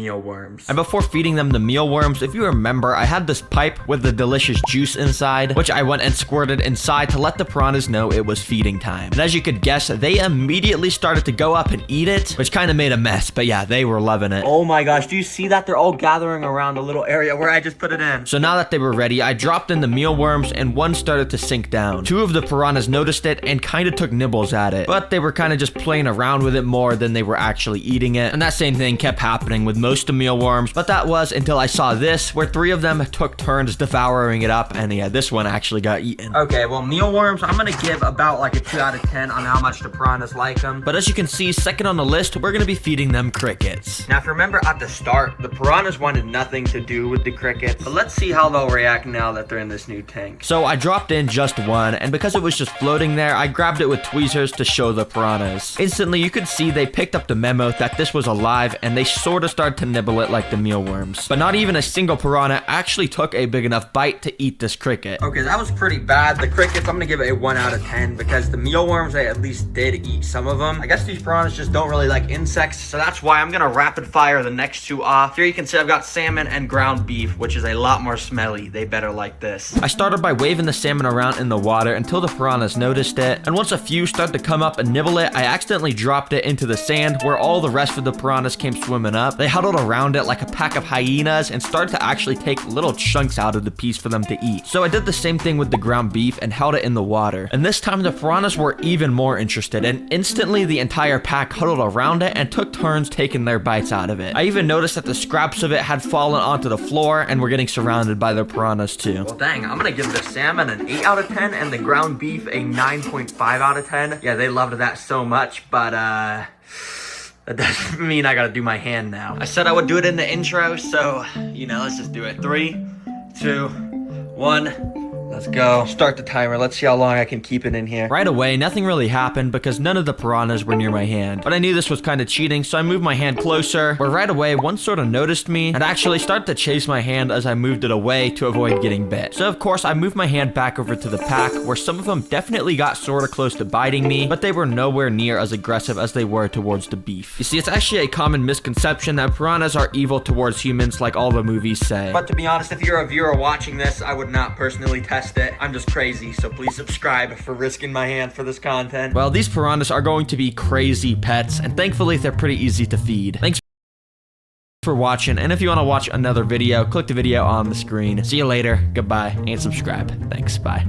mealworms. And before feeding them the mealworms, if you remember, I had this pipe with the delicious juice inside, which I went and squirted inside to let the piranhas know it was feeding time. And as you could guess, they immediately started to go up and eat it, which kind of made a mess, but yeah, they were loving it. Oh my gosh, do you see that? They're all gathering around the little area where I just put it in. So now that they were ready, I dropped in the mealworms and one started to sink down. Two of the piranhas noticed it and kind of took nibbles at it, but they were kind of just playing around with it more than they were actually eating it. And that same thing kept happening with most of mealworms, but that was until I saw this, where three of them took turns devouring it up, and yeah, this one actually got eaten. Okay, well, mealworms, I'm gonna give about like a 2 out of 10 on how much the piranhas like them. But as you can see, second on the list, we're gonna be feeding them crickets. Now, if you remember at the start, the piranhas wanted nothing to do with the crickets, but let's see how they'll react now that they're in this new tank. So I dropped in just one, and because it was just floating there, I grabbed it with tweezers to show the piranhas. Instantly, you could see they picked up the memo that this was alive, and they sort of started to nibble it like the mealworms. But not even a single piranha actually took a big enough bite to eat this cricket. Okay, that was pretty bad. The crickets, I'm gonna give it a 1 out of 10 because the mealworms, they at least did eat some of them. I guess these piranhas just don't really like insects, so that's why I'm gonna rapid fire the next two off. Here you can see I've got salmon and ground beef, which is a lot more smelly. They better like this. I started by waving the salmon around in the water until the piranhas noticed it, and once a few started to come up and nibble it, I accidentally dropped it into the sand where all the rest of the piranhas came swimming up. They huddled around it like a pack of hyenas and started to actually take little chunks out of the piece for them to eat. So I did the same thing with the ground beef and held it in the water. And this time the piranhas were even more interested, and instantly the entire pack huddled around it and took turns taking their bites out of it. I even noticed that the scraps of it had fallen onto the floor and were getting surrounded by the piranhas too. Well, dang, I'm gonna give the salmon an 8 out of 10 and the ground beef a 9.5 out of 10. Yeah, they loved that so much, but that doesn't mean I gotta do my hand now. I said I would do it in the intro, so, you know, let's just do it. 3, 2, 1. Let's go. Start the timer. Let's see how long I can keep it in here. Right away, nothing really happened because none of the piranhas were near my hand. But I knew this was kind of cheating, so I moved my hand closer, where right away, one sort of noticed me and actually started to chase my hand as I moved it away to avoid getting bit. So of course, I moved my hand back over to the pack, where some of them definitely got sort of close to biting me, but they were nowhere near as aggressive as they were towards the beef. You see, it's actually a common misconception that piranhas are evil towards humans like all the movies say. But to be honest, if you're a viewer watching this, I would not personally test it. I'm just crazy, so please subscribe for risking my hand for this content. Well, these piranhas are going to be crazy pets, and thankfully they're pretty easy to feed. Thanks for watching, and if you want to watch another video, click the video on the screen. See you later, goodbye, and subscribe. Thanks, bye.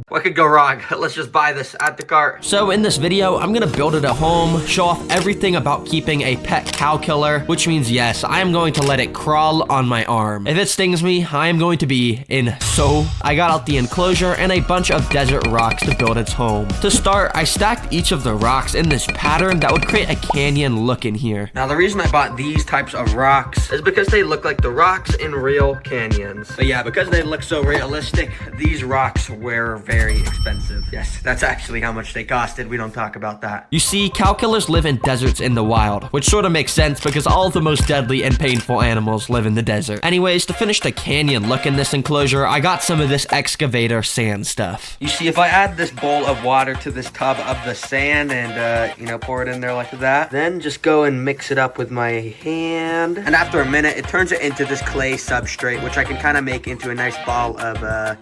What could go wrong? Let's just buy this at the cart. So in this video, I'm gonna build it at home, show off everything about keeping a pet cow killer, which means yes, I am going to let it crawl on my arm. If it stings me, I am going to be in. So I got out the enclosure and a bunch of desert rocks to build its home. To start, I stacked each of the rocks in this pattern that would create a canyon look in here. Now the reason I bought these types of rocks is because they look like the rocks in real canyons. But yeah, because they look so realistic, these rocks were very expensive. Yes, that's actually how much they costed. We don't talk about that. You see, cow killers live in deserts in the wild, which sort of makes sense because all of the most deadly and painful animals live in the desert. Anyways, to finish the canyon look in this enclosure, I got some of this excavator sand stuff. You see, if I add this bowl of water to this tub of the sand and, you know, pour it in there like that, then just go and mix it up with my hand. And after a minute, it turns it into this clay substrate, which I can kind of make into a nice ball of,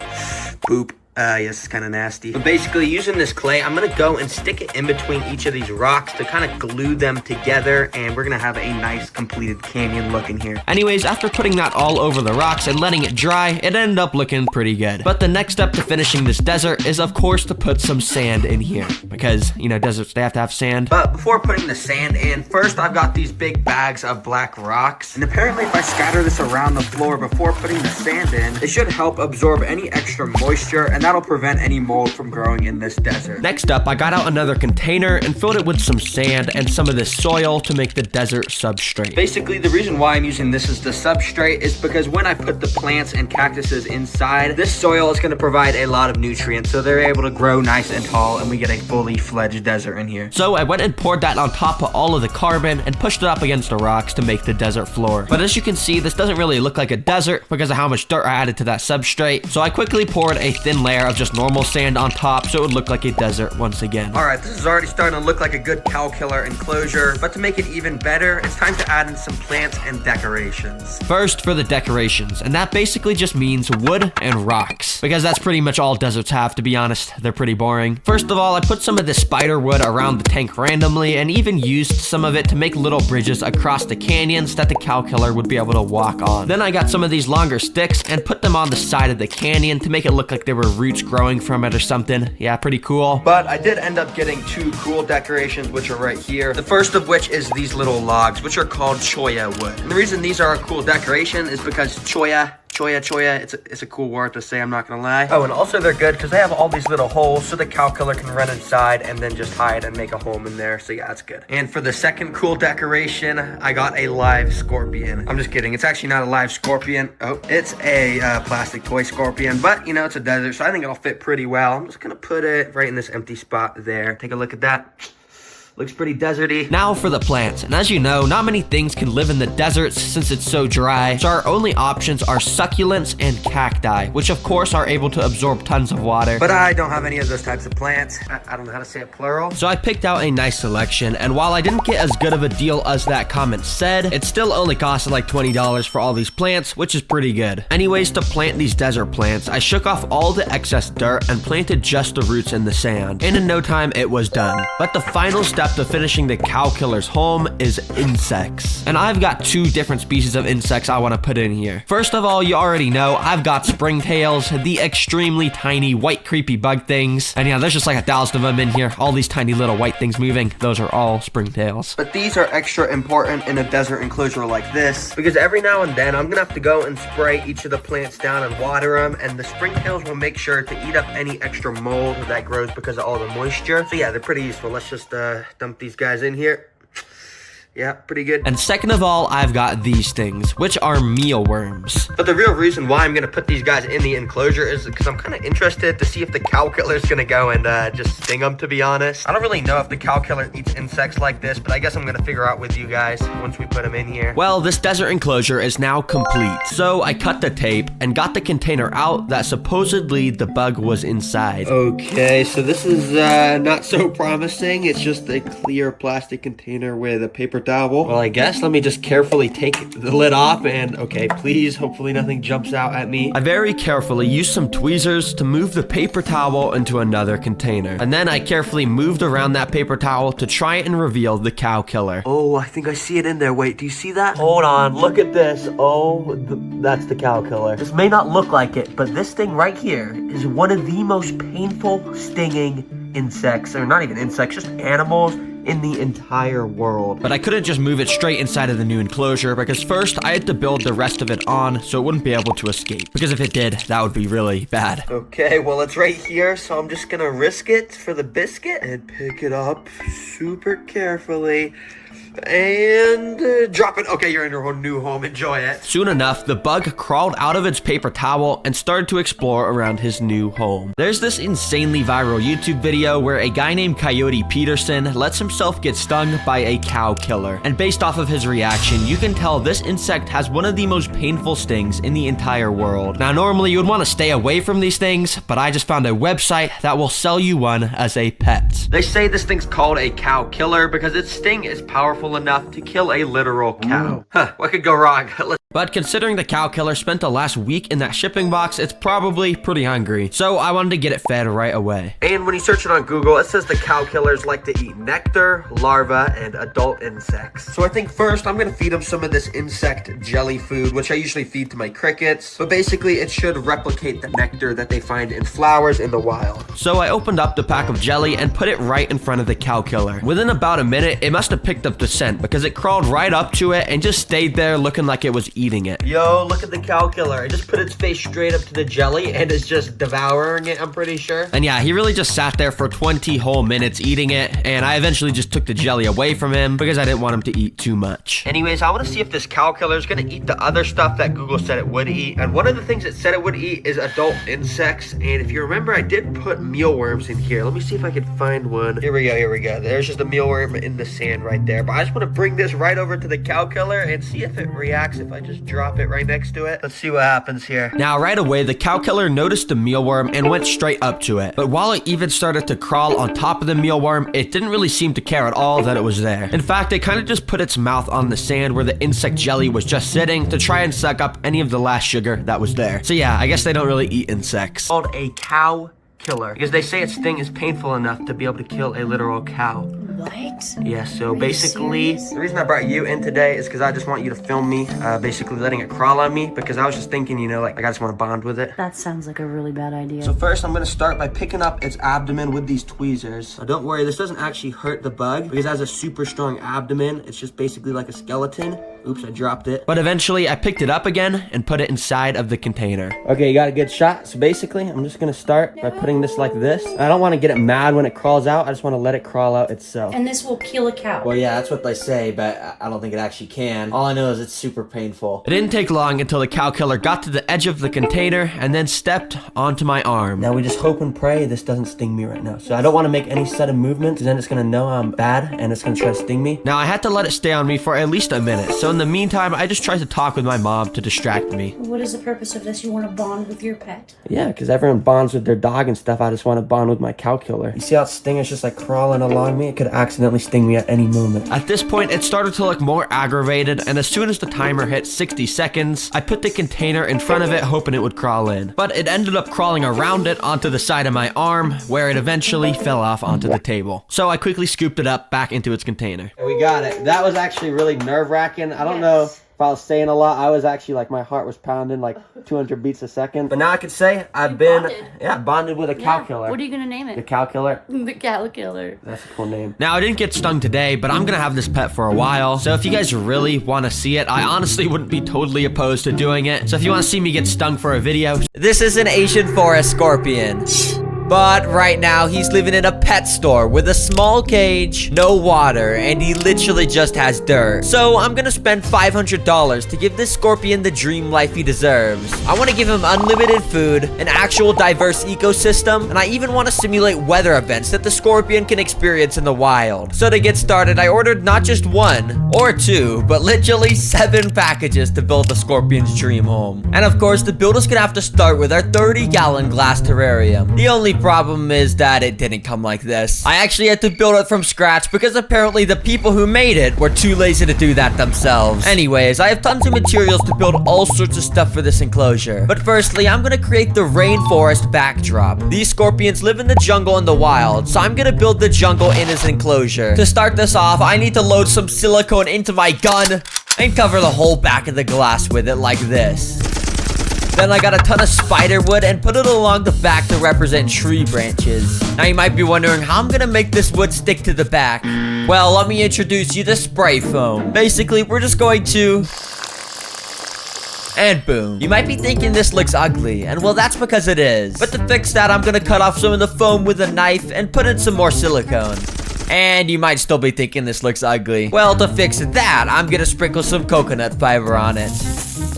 poop. Yes, it's kind of nasty. But basically, using this clay, I'm gonna go and stick it in between each of these rocks to kind of glue them together, and we're gonna have a nice completed canyon look in here. Anyways, after putting that all over the rocks and letting it dry, it ended up looking pretty good. But the next step to finishing this desert is, of course, to put some sand in here. Because, you know, deserts, they have to have sand. But before putting the sand in, first I've got these big bags of black rocks. And apparently if I scatter this around the floor before putting the sand in, it should help absorb any extra moisture, and that'll prevent any mold from growing in this desert. Next up, I got out another container and filled it with some sand and some of this soil to make the desert substrate. Basically, the reason why I'm using this as the substrate is because when I put the plants and cactuses inside, this soil is going to provide a lot of nutrients, so they're able to grow nice and tall, and we get a fully fledged desert in here. So I went and poured that on top of all of the carbon and pushed it up against the rocks to make the desert floor. But as you can see, this doesn't really look like a desert because of how much dirt I added to that substrate, so I quickly poured a thin layer layer of just normal sand on top so it would look like a desert once again. Alright, this is already starting to look like a good cow killer enclosure, but to make it even better, it's time to add in some plants and decorations. First, for the decorations, and that basically just means wood and rocks, because that's pretty much all deserts have, to be honest. They're pretty boring. First of all, I put some of this spider wood around the tank randomly, and even used some of it to make little bridges across the canyons that the cow killer would be able to walk on. Then I got some of these longer sticks and put them on the side of the canyon to make it look like there were roots growing from it or something. Yeah, pretty cool. But I did end up getting two cool decorations, which are right here. The first of which is these little logs, which are called choya wood. And the reason these are a cool decoration is because choya, it's a cool word to say, I'm not gonna lie. Oh, and also they're good because they have all these little holes so the cow killer can run inside and then just hide and make a home in there. So yeah, that's good. And for the second cool decoration, I got a live scorpion. I'm just kidding. It's actually not a live scorpion. Oh, it's a plastic toy scorpion, but you know, it's a desert, so I think it'll fit pretty well. I'm just gonna put it right in this empty spot there. Take a look at that. Looks pretty deserty. Now for the plants, and as you know, not many things can live in the deserts since it's so dry, so our only options are succulents and cacti, which of course are able to absorb tons of water. But I don't have any of those types of plants. I don't know how to say it plural. So I picked out a nice selection, and while I didn't get as good of a deal as that comment said, it still only costed like $20 for all these plants, which is pretty good. Anyways, to plant these desert plants, I shook off all the excess dirt and planted just the roots in the sand, and in no time it was done. But the final step to finishing the cow killer's home is insects. And I've got two different species of insects I want to put in here. First of all, you already know I've got springtails, the extremely tiny white creepy bug things. And yeah, there's just like 1,000 of them in here. All these tiny little white things moving. Those are all springtails. But these are extra important in a desert enclosure like this because every now and then I'm gonna have to go and spray each of the plants down and water them, and the springtails will make sure to eat up any extra mold that grows because of all the moisture. So yeah, they're pretty useful. Let's just dump these guys in here. Yeah, pretty good. And second of all, I've got these things, which are mealworms. But the real reason why I'm gonna put these guys in the enclosure is because I'm kind of interested to see if the cow killer's gonna go and just sting them, to be honest. I don't really know if the cow killer eats insects like this, but I guess I'm gonna figure out with you guys once we put them in here. Well, this desert enclosure is now complete. So I cut the tape and got the container out that supposedly the bug was inside. Okay, so this is not so promising. It's just a clear plastic container with a paper towel. Well, I guess let me just carefully take the lid off and okay, please, hopefully nothing jumps out at me. I very carefully used some tweezers to move the paper towel into another container. And then I carefully moved around that paper towel to try and reveal the cow killer. Oh, I think I see it in there. Wait, do you see that? Hold on, look at this. Oh, that's the cow killer. This may not look like it, but this thing right here is one of the most painful stinging insects, or not even insects, just animals in the entire world. But I couldn't just move it straight inside of the new enclosure because first I had to build the rest of it on so it wouldn't be able to escape. Because if it did, that would be really bad. Okay, well it's right here, so I'm just gonna risk it for the biscuit and pick it up super carefully. And drop it. Okay, you're in your new home. Enjoy it. Soon enough, the bug crawled out of its paper towel and started to explore around his new home. There's this insanely viral YouTube video where a guy named Coyote Peterson lets himself get stung by a cow killer. And based off of his reaction, you can tell this insect has one of the most painful stings in the entire world. Now, normally you would want to stay away from these things, but I just found a website that will sell you one as a pet. They say this thing's called a cow killer because its sting is powerful enough to kill a literal cow. Huh, what could go wrong? But considering the cow killer spent the last week in that shipping box, it's probably pretty hungry. So I wanted to get it fed right away. And when you search it on Google, it says the cow killers like to eat nectar, larvae, and adult insects. So I think first I'm gonna feed them some of this insect jelly food, which I usually feed to my crickets. But basically it should replicate the nectar that they find in flowers in the wild. So I opened up the pack of jelly and put it right in front of the cow killer. Within about a minute, it must have picked up the scent because it crawled right up to it and just stayed there looking like it was eating it. Yo, look at the cow killer. It just put its face straight up to the jelly and is just devouring it, I'm pretty sure. And yeah, he really just sat there for 20 whole minutes eating it, and I eventually just took the jelly away from him because I didn't want him to eat too much. Anyways, I want to see if this cow killer is going to eat the other stuff that Google said it would eat. And one of the things it said it would eat is adult insects. And if you remember, I did put mealworms in here. Let me see if I can find one. Here we go. There's just a mealworm in the sand right there. But I just want to bring this right over to the cow killer and see if it reacts if I just just drop it right next to it. Let's see what happens here. Now, right away, the cow killer noticed the mealworm and went straight up to it. But while it even started to crawl on top of the mealworm, it didn't really seem to care at all that it was there. In fact, it kind of just put its mouth on the sand where the insect jelly was just sitting to try and suck up any of the last sugar that was there. So yeah, I guess they don't really eat insects. Called a cow killer because they say its sting is painful enough to be able to kill a literal cow. What? Yeah, so Are you basically, serious? the reason I brought you in today is because I just want you to film me, basically letting it crawl on me, because I was just thinking, you know, like I just want to bond with it. That sounds like a really bad idea. So first, I'm going to start by picking up its abdomen with these tweezers. Now, don't worry, this doesn't actually hurt the bug because it has a super strong abdomen. It's just basically like a skeleton. Oops, I dropped it. But eventually, I picked it up again and put it inside of the container. Okay, you got a good shot. So basically, I'm just going to start by putting this like this. I don't want to get it mad when it crawls out. I just want to let it crawl out itself. And this will kill a cow. Well, yeah, that's what they say, but I don't think it actually can. All I know is it's super painful. It didn't take long until the cow killer got to the edge of the container and then stepped onto my arm. Now we just hope and pray this doesn't sting me right now. So I don't want to make any sudden movement, because then it's going to know I'm bad and it's going to try to sting me. Now, I had to let it stay on me for at least a minute. So in the meantime, I just tried to talk with my mom to distract me. What is the purpose of this? You want to bond with your pet? Yeah, because everyone bonds with their dog and stuff. I just want to bond with my cow killer. You see how its sting is just like crawling along me? It could accidentally sting me at any moment. At this point, it started to look more aggravated, and as soon as the timer hit 60 seconds, I put the container in front of it, hoping it would crawl in. But it ended up crawling around it onto the side of my arm, where it eventually fell off onto the table. So I quickly scooped it up back into its container. We got it. That was actually really nerve-wracking. I don't know if I was saying a lot. I was actually like, my heart was pounding like 200 beats a second. But now I could say I've bonded with a cow killer. What are you going to name The it? cow killer. The cow killer. That's a cool name. Now, I didn't get stung today, but I'm gonna have this pet for a while. So if you guys really want to see it, I honestly wouldn't be totally opposed to doing it. So if you want to see me get stung for a video, This is an Asian forest scorpion. But right now, he's living in a pet store with a small cage, no water, and he literally just has dirt. So I'm gonna spend $500 to give this scorpion the dream life he deserves. I want to give him unlimited food, an actual diverse ecosystem, and I even want to simulate weather events that the scorpion can experience in the wild. So to get started, I ordered not just 1 or 2, but literally 7 packages to build the scorpion's dream home. And of course, the build is gonna have to start with our 30-gallon glass terrarium. The only problem is that it didn't come like this. I actually had to build it from scratch because apparently the people who made it were too lazy to do that themselves. Anyways, I have tons of materials to build all sorts of stuff for this enclosure. But firstly, I'm gonna create the rainforest backdrop. These scorpions live in the jungle and the wild, so I'm gonna build the jungle in his enclosure. To start this off, I need to load some silicone into my gun and cover the whole back of the glass with it like this. Then I got a ton of spider wood and put it along the back to represent tree branches. Now you might be wondering how I'm gonna make this wood stick to the back. Well, let me introduce you to spray foam. Basically, we're just going to... and boom. You might be thinking this looks ugly, and well, that's because it is. But to fix that, I'm gonna cut off some of the foam with a knife and put in some more silicone. And you might still be thinking this looks ugly. Well, to fix that, I'm gonna sprinkle some coconut fiber on it.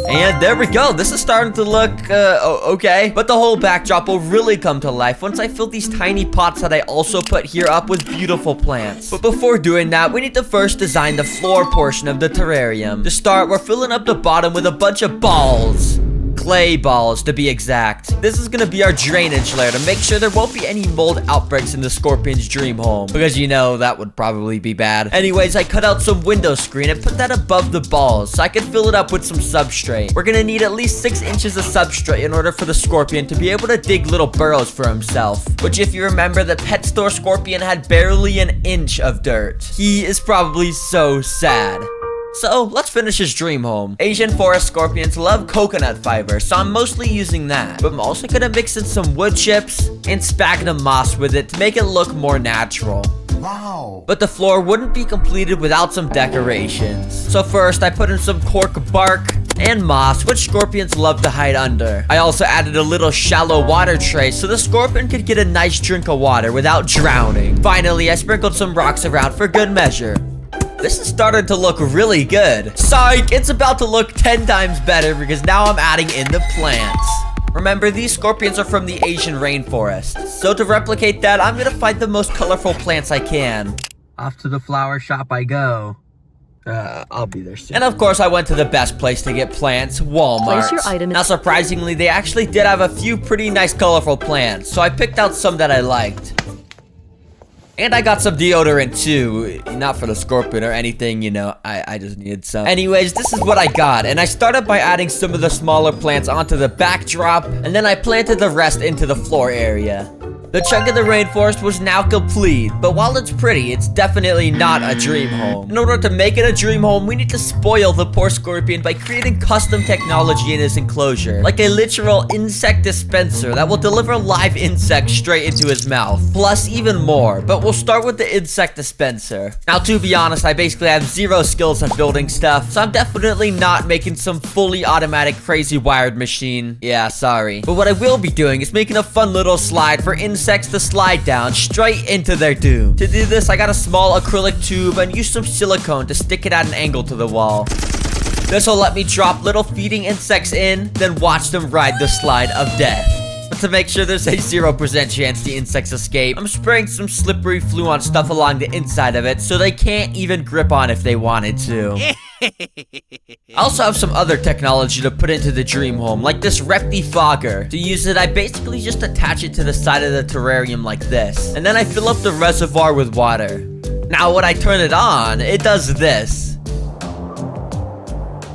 And there we go. This is starting to look, okay. But the whole backdrop will really come to life once I fill these tiny pots that I also put here up with beautiful plants. But before doing that, we need to first design the floor portion of the terrarium. To start, we're filling up the bottom with a bunch of balls. Clay balls, to be exact. This is gonna be our drainage layer to make sure there won't be any mold outbreaks in the scorpion's dream home, because you know that would probably be bad. Anyways, I cut out some window screen and put that above the balls so I can fill it up with some substrate. We're gonna need at least 6 inches of substrate in order for the scorpion to be able to dig little burrows for himself, which, if you remember, the pet store scorpion had barely an inch of dirt. He is probably so sad. So, let's finish his dream home. Asian forest scorpions love coconut fiber, so I'm mostly using that. But I'm also gonna mix in some wood chips and sphagnum moss with it to make it look more natural. Wow. But the floor wouldn't be completed without some decorations. So first, I put in some cork bark and moss, which scorpions love to hide under. I also added a little shallow water tray so the scorpion could get a nice drink of water without drowning. Finally, I sprinkled some rocks around for good measure. This is starting to look really good. Psych! It's about to look 10 times better because now I'm adding in the plants. Remember, these scorpions are from the Asian rainforest. So to replicate that, I'm gonna find the most colorful plants I can. Off to the flower shop I go. I'll be there soon. And of course, I went to the best place to get plants, Walmart. Place your item in- Now, surprisingly, they actually did have a few pretty nice colorful plants, so I picked out some that I liked. And I got some deodorant too, not for the scorpion or anything, you know, I just needed some. Anyways, this is what I got, and I started by adding some of the smaller plants onto the backdrop, and then I planted the rest into the floor area. The chunk of the rainforest was now complete, but while it's pretty, it's definitely not a dream home. In order to make it a dream home, we need to spoil the poor scorpion by creating custom technology in his enclosure, like a literal insect dispenser that will deliver live insects straight into his mouth, plus even more, but we'll start with the insect dispenser. Now, to be honest, I basically have zero skills at building stuff, so I'm definitely not making some fully automatic crazy wired machine. Yeah, sorry. But what I will be doing is making a fun little slide for insects to slide down straight into their doom. To do this, I got a small acrylic tube and used some silicone to stick it at an angle to the wall. This will let me drop little feeding insects in, then watch them ride the slide of death. But to make sure there's a 0% chance the insects escape, I'm spraying some slippery Fluon stuff along the inside of it so they can't even grip on if they wanted to. I also have some other technology to put into the dream home, like this rectifogger. To use it, I basically just attach it to the side of the terrarium like this, and then I fill up the reservoir with water. Now when I turn it on, it does this.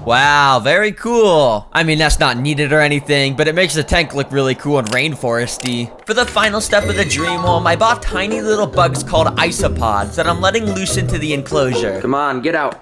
Wow, very cool. I mean, that's not needed or anything, but it makes the tank look really cool and rainforesty. For the final step of the dream home, I bought tiny little bugs called isopods that I'm letting loose into the enclosure. Come on, get out.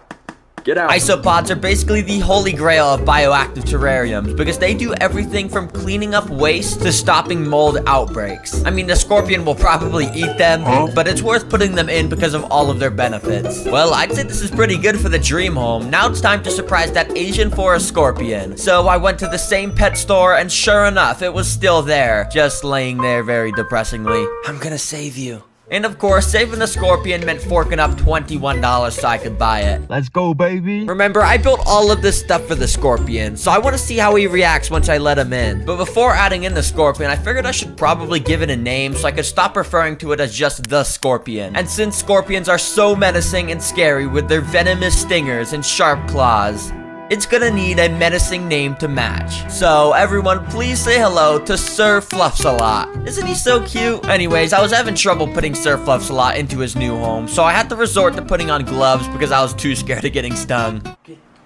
Get out. Isopods are basically the holy grail of bioactive terrariums because they do everything from cleaning up waste to stopping mold outbreaks. I mean, the scorpion will probably eat them, but it's worth putting them in because of all of their benefits. Well, I'd say this is pretty good for the dream home. Now it's time to surprise that Asian forest scorpion. So I went to the same pet store and sure enough, it was still there, just laying there very depressingly. I'm gonna save you. And of course, saving the scorpion meant forking up $21 so I could buy it. Let's go, baby. Remember, I built all of this stuff for the scorpion, so I want to see how he reacts once I let him in. But before adding in the scorpion, I figured I should probably give it a name so I could stop referring to it as just the scorpion. And since scorpions are so menacing and scary with their venomous stingers and sharp claws, it's gonna need a menacing name to match. So everyone, please say hello to Sir Fluffsalot. Isn't he so cute? Anyways, I was having trouble putting Sir Fluffsalot into his new home, so I had to resort to putting on gloves because I was too scared of getting stung.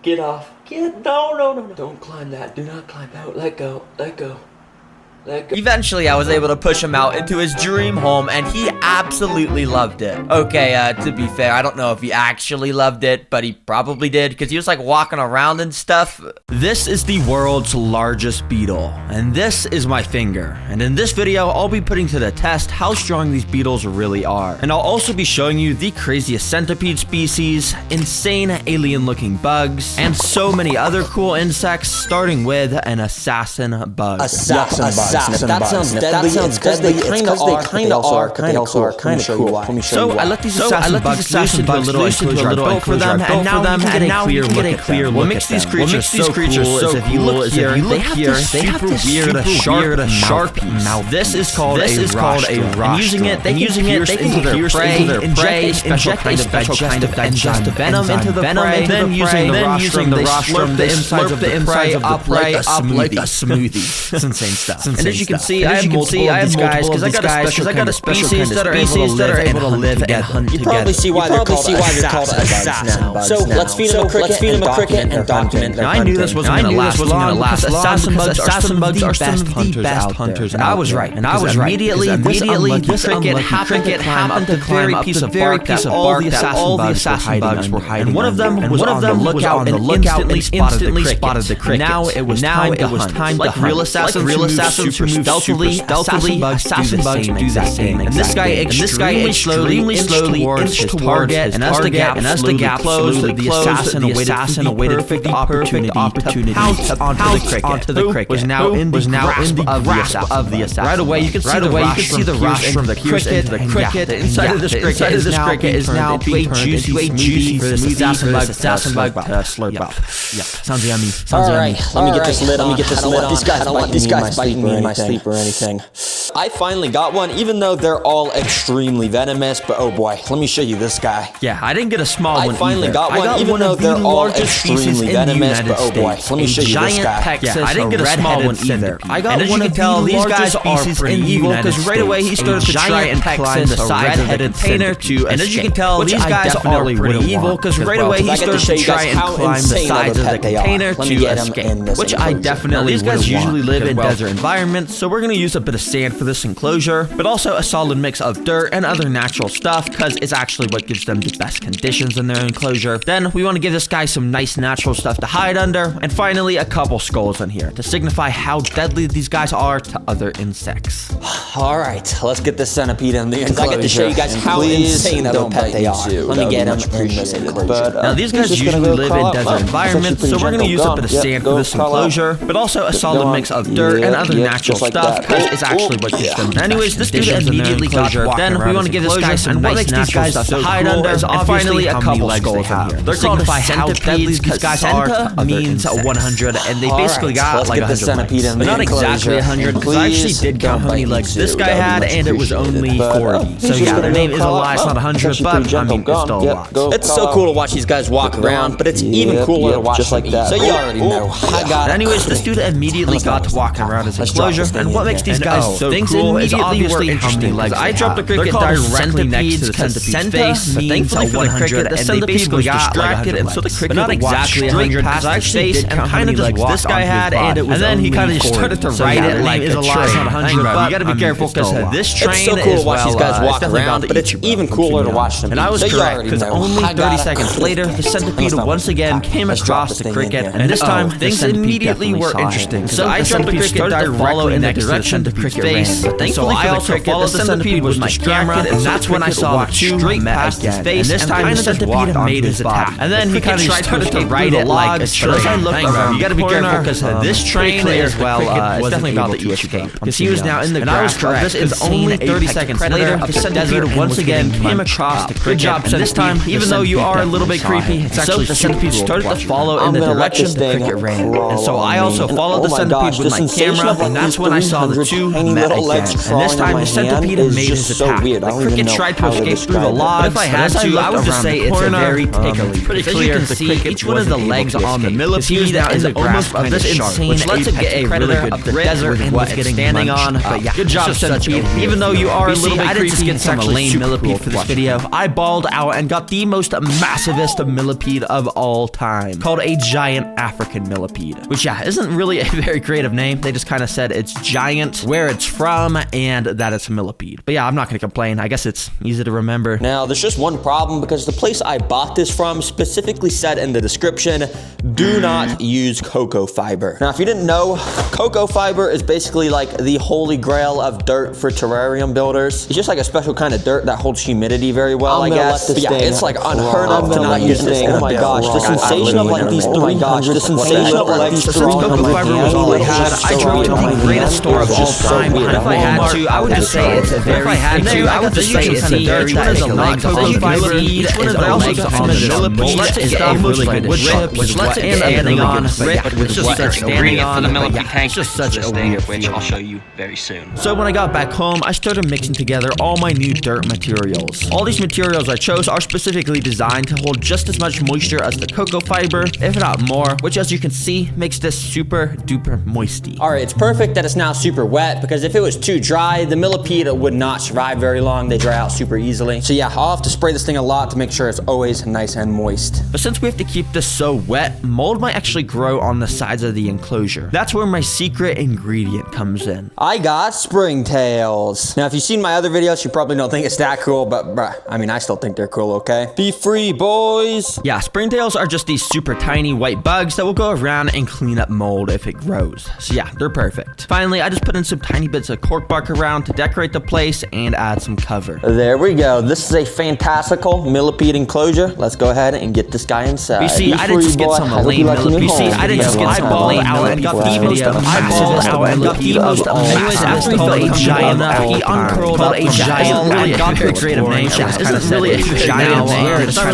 Get off. No. Don't climb that. Do not climb out. Let go. Eventually, I was able to push him out into his dream home, and he absolutely loved it. Okay, to be fair, I don't know if he actually loved it, but he probably did, because he was, like, walking around and stuff. This is the world's largest beetle, and this is my finger. And in this video, I'll be putting to the test how strong these beetles really are. And I'll also be showing you the craziest centipede species, insane alien-looking bugs, and so many other cool insects, starting with an assassin bug. Assassin bugs. If that sounds deadly, it's because they kind of are kind of cool. Let me show you why. So I let these assassin bugs loose into a little enclosure I built for them, and now we can get a clear look at them. What makes these creatures so cool is if you look here, they have this super weird sharp mouth. This is called a rush. And using it, they can pierce into their prey, inject a special kind of digestive venom into the prey, then using the rostrum, they slurp the insides of the prey up like a smoothie. It's insane stuff. And as you can see, I have multiple of these guys because I got a species that are able to live and hunt together. You probably see why they're called assassin bugs. So let's feed them a cricket and document their hunting. I knew this wasn't going to last long because assassin bugs are some of the best hunters out there. And I was right. Immediately, this cricket happened to climb up the very piece of bark that all the assassin bugs were hiding. And one of them was on the lookout and instantly spotted the cricket. Now it was time to hunt. Like real assassins who move stealthily, assassin bugs do the same. And this guy extremely slowly inched his target, and as the gap closed, the assassin awaited the perfect opportunity to pounce onto the cricket. Was now in the grasp of the assassin. Right away, you can see the rostrum from the cricket. The inside of this cricket is now being turned into a juicy for this assassin bug to slurp up. Yep. Sounds yummy. All right, let me get this lid on. I don't want these guys biting me in my sleep or anything. I finally got one, even though they're all extremely venomous. But oh boy, let me show you this guy. Yeah, I didn't get a small one I finally either. got I one, got even one though of they're the all largest species extremely in the venomous. United But oh boy, States. let me A show you this giant guy. Texas, Yeah, I didn't get a small one either. I got one of the these guys largest are species pretty in the evil United because right away he States. started A to try giant and climb Texas, the a side of the red-headed container to centipede. And as you can escape, tell, which these I guys are definitely pretty wouldn't evil want because as right well, away he I get to started show to you try guys and how climb the insane sides of of a the pet they are. container Let me to get 'em escape, in this which I enclosure. definitely These wouldn't guys want. usually live in Well, desert environments, so we're gonna use a bit of sand for this enclosure, but also a solid mix of dirt and other natural stuff because it's actually what gives them the best conditions in their enclosure. Then we want to give this guy some nice natural stuff to hide under, and finally a couple skulls in here to signify how deadly these guys are to other insects. All right, let's get this centipede in the enclosure. I get to show you guys And how please insane of a don't pet bite they me are. too. Let That me would get be 'em much in this appreciated. enclosure. Now these guys usually live in desert environments, so we're gonna use a bit of sand for this enclosure, but also a solid mix of dirt and other natural stuff because it's actually what gives them. Anyways, this dude immediately got to walk. Then we want to give this guy some nice natural stuff to hide under, and finally a couple skulls in here. They're called how deadly these guys are. Means 100, and they basically got like 100 legs. But not exactly 100, because I actually did count how many legs this guy had, and it was only 40. So yeah, their name is a lie. It's not 100, but I mean, it's still a lot. It's so cool to watch these guys walk around, but it's even cooler to watch them eat. So you already know. I got it. Anyways, this dude immediately got to walking around his enclosure, and what makes these guys so cool is obviously how many legs I dropped a cricket directly next to the centipede's face, but thankfully for the cricket, the centipede was distracted, and so the cricket not exactly 100 past his face and kind of just walked this guy had, and then he kind of just started to write it like a train. Not 100, but you gotta be careful because this train It's so cool is to watch these guys walk around, but it's eat, even cooler to watch them and I was eat. So you correct, already because know. only I 30 got it. seconds later, the centipede once again came across the cricket, and this time things immediately were interesting. So I dropped the cricket to follow in the direction the cricket face. So I also followed the centipede with my camera, and that's when I saw the straight past his face, and this time the centipede made his attack. And then he kind of started to ride it like a train. As I looked around, you gotta be careful because this train is, well, it's definitely about to escape. Because he was now in the grass. And I was correct. This is only 30 seconds later, the centipede once again came across the cricket. Good job, and this time, even though you are a little bit creepy, it's actually the centipede started to follow in the direction the cricket ran. And so I also followed the centipede with my camera, and that's when I saw the two met again. And this time the centipede made his attack. The cricket tried to escape through the logs, but if I had to, I would just say it's a very tickly. Pretty clear, as you can see, each one of the legs on the millipede now is almost of this insane, which lets it get a really good grip desert and was getting standing on. But yeah, good job, centipede. Even though you are a little bit creepy, it's actually lame millipede for this video. I balled out and got the most massivest millipede of all time, called a giant African millipede, which yeah, isn't really a very creative name. They just kind of said it's giant, where it's from, and that it's a millipede. But yeah, I'm not gonna complain. I guess it's easy to remember. Now, there's just one problem because the place I bought this from specifically said in the description, do not use cocoa fiber. Now, if you didn't know, cocoa fiber is basically like the holy grail of dirt for terrarium builders. It's just like a special kind of dirt that holds humidity very well, I guess. But yeah, it's like unheard of to not use this. Oh my gosh, the sensation of like these 300, the sensation of like these Since cocoa fiber was all I had, I drove to the greatest store of all time. If I had to, I would just say it's a very. If I had to, I would just say it's a very. Each one is a leg cocoa fiber. Each one is also on the millipede. Which lets it get really good rip, which lets it get standing on, rip, with just such standing on. For the millipede tank, it's just such a thing, weird which feeling. I'll show you very soon. So when I got back home, I started mixing together all my new dirt materials. All these materials I chose are specifically designed to hold just as much moisture as the cocoa fiber, if not more, which as you can see, makes this super duper moisty. All right, it's perfect that it's now super wet because if it was too dry, the millipede would not survive very long. They dry out super easily. So yeah, I'll have to spray this thing a lot to make sure it's always nice and moist. But since we have to keep this so wet, mold might actually grow on the sides of the enclosure. That's where my secret ingredient comes in. I got springtails. Now, if you've seen my other videos, you probably don't think it's that cool, but bruh, I mean, I still think they're cool, okay? Be free, boys. Yeah, springtails are just these super tiny white bugs that will go around and clean up mold if it grows. So yeah, they're perfect. Finally, I just put in some tiny bits of cork bark around to decorate the place and add some cover. There we go. This is a fantastical millipede enclosure. Let's go ahead and get this guy inside. You see, I didn't just get some lame millipede. You see, I didn't just get some lame millipede. Got the most Anyways, after he felt a giant enough, he uncurled up a giant. I got very creative name. Isn't really a giant where it's from.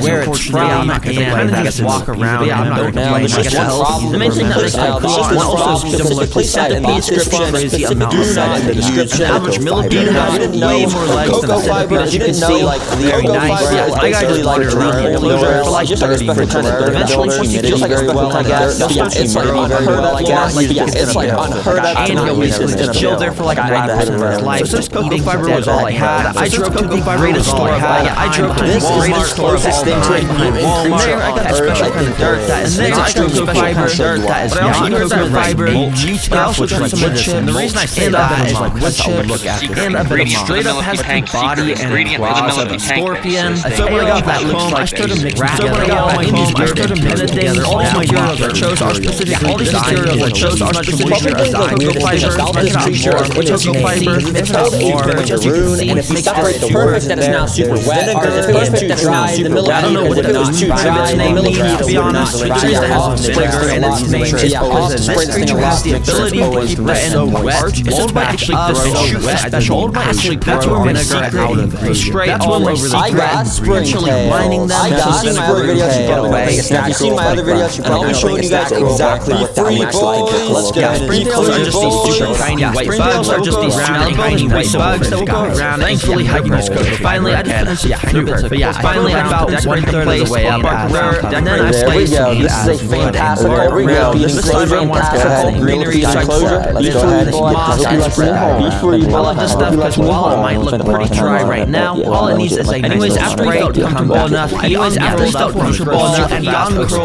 Where it's from, and kind of just walk around. Yeah, I'm not gonna complain. The main thing that makes it cool and also similar to centipedes is specifically crazy amount do of not legs. use An average millipede has way more legs than cocoa a fiber. centipede. As you can see, Very nice. Yeah, my guy just wandered around here for like 30 minutes. Eventually, once he feels like it's well, I guess, It's like unheard of, it's like unheard of. and he'll basically just chill there for like 90% of his life. So since cocoa fiber was all I had, I drove to the greatest store of all. I drove to the greatest store of all time. Walmart. There I got a special kind of dirt that is there. I got cocoa fiber dirt that is not cocoa fiber. I also got some wood chips. And the reason I say that is like wood chips and a bit of straight up has the body and claws of a scorpion. So when I got back home, I started mixing together all my materials I chose are specific. All these materials I chose are specific. Cocoa fiber, cocoa fiber, mix out more, which is and if we separate the perfect that is now super wet, or the perfect that's now super wet. I don't know what it was too dry. To be honest, the trees that has vinegar and it's made because this creature has the ability to keep it so wet. Mold might actually shoot a special acid. That's where vinegar out of it. Straight all over the ground, actually lining them. I got my other videos. You probably know. If you've seen my other videos, you probably know showing you guys exactly what that looks like. Let's get into Springtails are just these super tiny white bugs. Are just these super tiny white bugs that will go around. Thankfully, finally, I just finished a few bits. But yeah, finally, about 1/3 of the way up, and then I placed This is a fantastic. There we go. This is a fantastic greenery enclosure. Let's go ahead and I love this stuff because while it might look pretty dry right now, all it needs is a anyways after he felt comfortable enough, and he uncurled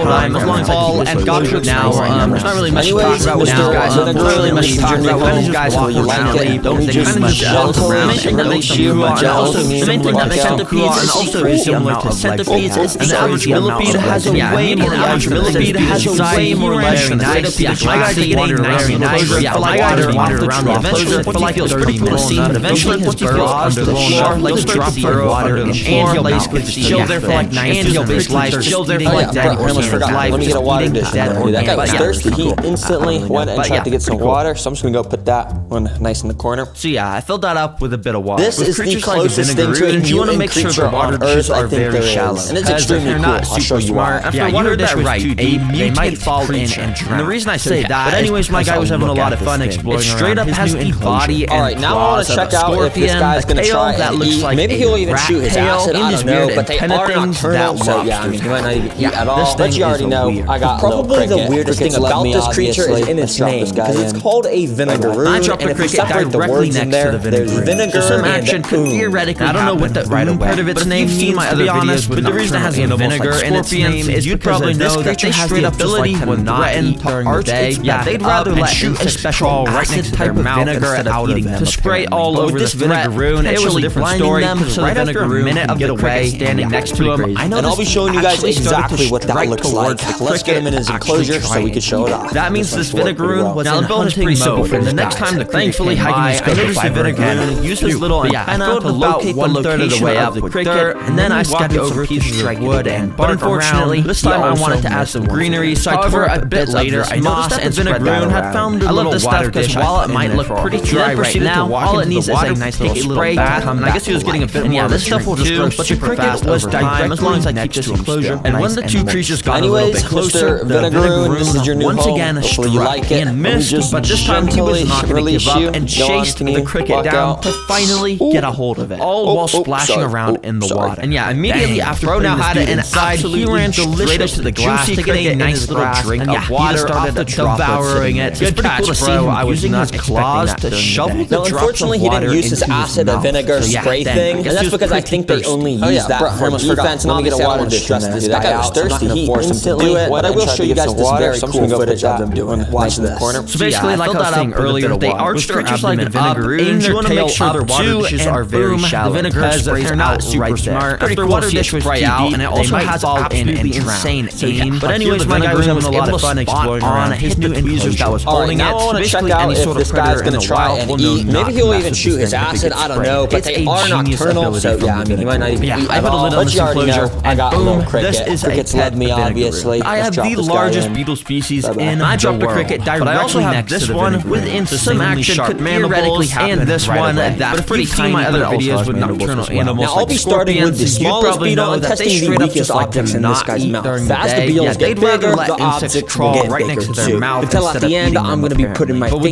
as long as fall and got to now. There's not really much to talk about with these guys. Not really much to talk about with these guys who you like. Don't think there's much else around. The main thing that makes them cool, and also the main thing that makes them cool, and also is similar to centipedes, is the average millipede has a way more average millipede has a way more legs than a centipede. My guy did wander around the enclosure. Yeah, my guy did wander around the enclosure for like 30 minutes. But eventually his burrows under the floor, like the drop of water, and he'll basically just chill there for like 90% of his life. Chill there for like 90% of his life. Let me get a water dish. That guy was thirsty. He instantly went and tried to get some water. So I'm just gonna go put that one nice in the corner. So yeah, I filled that up with a bit of water. This is the closest thing to a and you want to make sure the water dishes are very shallow. And it's extremely cool. I'll show you why. Yeah, you heard that right. They might fall in and drown. And the reason I say that, but anyways, my guy was having a lot of fun exploring. It straight up has the body and Alright, now I want to check out if this guy's gonna try and eat. Maybe he'll even shoot his acid, I don't know, but they are nocturnal, so yeah, I mean, he might not even eat at all. But you already know, I got probably the weirdest thing about this creature is in its name, because it's called a vinegar. I dropped the cricket directly next to the vinegar. Vinegar some action could theoretically I don't know what the part of its name means, my other videos, but the reason it has vinegar in its name is you'd probably know that they has the ability when not eaten during the day. Yeah, they'd rather let shoot a special acid type of vinegar out of them to spray all over this vinegaroon. It was a different story. So right after a minute of the cricket standing next to him, I know and I'll be showing you guys exactly what that looks like. Let's get him in his enclosure so we can show it off. That means this vinegaroon was in hunting mode, and the next time the thankfully I noticed the vinegaroon used his little antenna to locate the location of the way up the cricket, and then I stepped over pieces of wood and but unfortunately this time I wanted to add some greenery, so I tore a bit later I noticed that the vinegaroon had found a little water dish. While it might look pretty dry right now, all it needs is a nice little spray bath, and I guess he was getting a bit more. Yeah, this stuff will just grow super fast over time as long as I keep this enclosure. And when the two creatures got a little bit closer, the vinegaroon once again struck and missed, but this time he was not going to give up and chased the cricket down to finally get a hold of it, all while splashing around in the water. And yeah, immediately after Bro now had it inside, he ran straight up to the glass to get a nice little drink of water, started devouring it. It's pretty cool to see him using his claws to shovel the drops of water. Unfortunately, he didn't use his acid or vinegar spray thing, and that's because I think they only use that for defense. And obviously, I want to stress this guy out. That guy was thirsty. He instantly do it. But I will show you guys this very cool footage of them doing. Watch this. So basically, like I was saying earlier, they arch their abdomen up, aim their tail up to, and boom, the vinegar sprays they're not super smart. After water dish was spray out, and it also has absolutely insane aim. But anyways, my guy was having a lot of fun exploring around his new tweezers that was holding it. Now I want to check out if this guy's gonna try and eat. Maybe he'll even shoot his acid. I don't know, but they are nocturnal, so yeah, I mean, he might not even eat at all. But you already know, I got a little cricket. Crickets led me, obviously. I have the largest beetle species in I dropped the cricket directly next to the one with some action could theoretically happen, and this one that but pretty tiny my other videos with nocturnal animals. Now I'll be starting with the smallest beetle and testing the weakest objects in this guy's mouth. As the beetles get bigger, the objects will get bigger too. Until at the end, I'm going to be putting my finger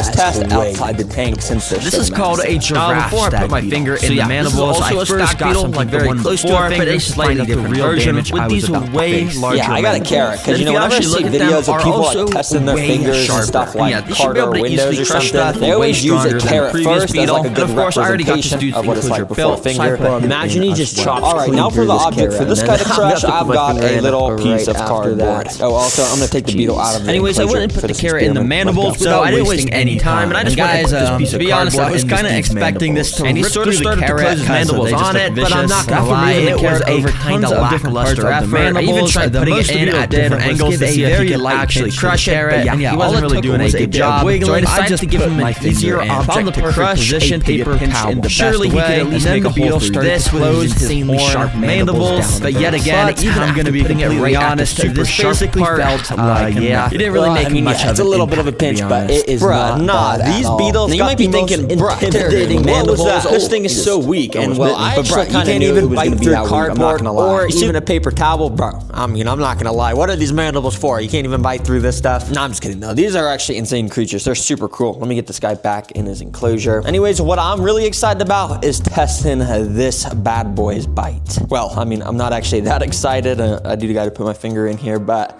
this test outside the tank since they're This so is called a massive. giraffe. Before I put my finger in the mandibles, I first got something very close to it, but it's slightly different version. With these way larger. Yeah, I got a carrot because whenever I see videos of people like testing their fingers and stuff like Carter Windows or something, they always use a carrot first as like a good representation of what it's like before a finger. Imagine he just chops. All right, now for the object. For this guy to crush, I've got a little piece of cardboard. Oh, also I'm gonna take the beetle out of the Anyways, I went and put the carrot in the mandibles, so I didn't waste any time, and I just went and put this piece of cardboard. I was kind of expecting this to rip through the carrot, his mandibles on it, but I'm not gonna lie, it was a kind of lackluster effort. I even tried putting it in at different angles to see if he could actually crush it, but yeah, he wasn't really doing a good job, so I decided to give him an easier object to crush, a paper towel. Surely he could at least make a hole through this with his insanely sharp mandibles, but yet again, I'm gonna be completely honest, this basically felt like he didn't really make much of it. It's a little bit of a pinch, but it is not these beetles. You might be thinking, intimidating mandibles. This thing is so weak, and well, I actually kind of knew it was going to be that weak. I'm not gonna lie. Or even a paper towel, bro. I mean, I'm not gonna lie. What are these mandibles for? You can't even bite through this stuff. No, I'm just kidding. No, these are actually insane creatures. They're super cool. Let me get this guy back in his enclosure. Anyways, what I'm really excited about is testing this bad boys bite. Well, I mean, I'm not actually that excited. I do gotta put my finger in here, but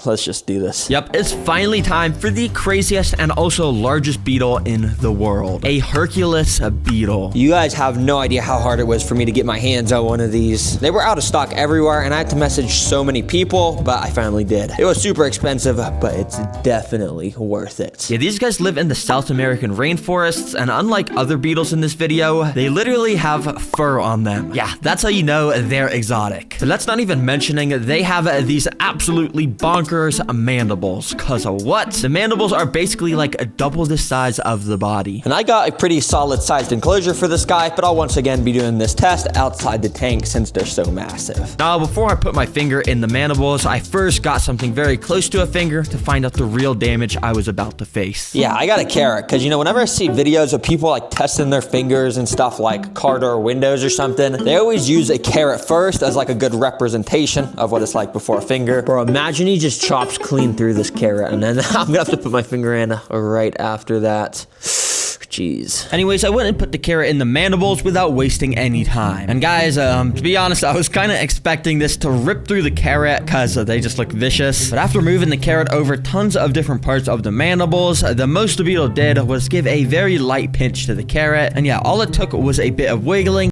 let's just do this. Yep, it's finally time for the craziest and also largest beetle in the world. A Hercules beetle. You guys have no idea how hard it was for me to get my hands on one of these. They were out of stock everywhere, and I had to message so many people, but I finally did. It was super expensive, but it's definitely worth it. Yeah, these guys live in the South American rainforests, and unlike other beetles in this video, they literally have fur on them. Yeah, that's how you know they're exotic. But that's not even mentioning they have these absolutely bonkers mandibles. Cause of what? The mandibles are basically like double the size of the body. And I got a pretty solid sized enclosure for this guy, but I'll once again be doing this test outside the tank since they're so massive. Now, before I put my finger in the mandibles, I first got something very close to a finger to find out the real damage I was about to face. Yeah, I got a carrot, because you know, whenever I see videos of people like testing their fingers and stuff like car door windows or something, they always use a carrot first as like a good representation of what it's like before a finger. Bro, imagine he just chops clean through this carrot, and then I'm gonna have to put my finger in right after that. Jeez. Anyways, I went and put the carrot in the mandibles without wasting any time. And guys, to be honest, I was kind of expecting this to rip through the carrot because they just look vicious. But after moving the carrot over tons of different parts of the mandibles, the most the beetle did was give a very light pinch to the carrot. And yeah, all it took was a bit of wiggling.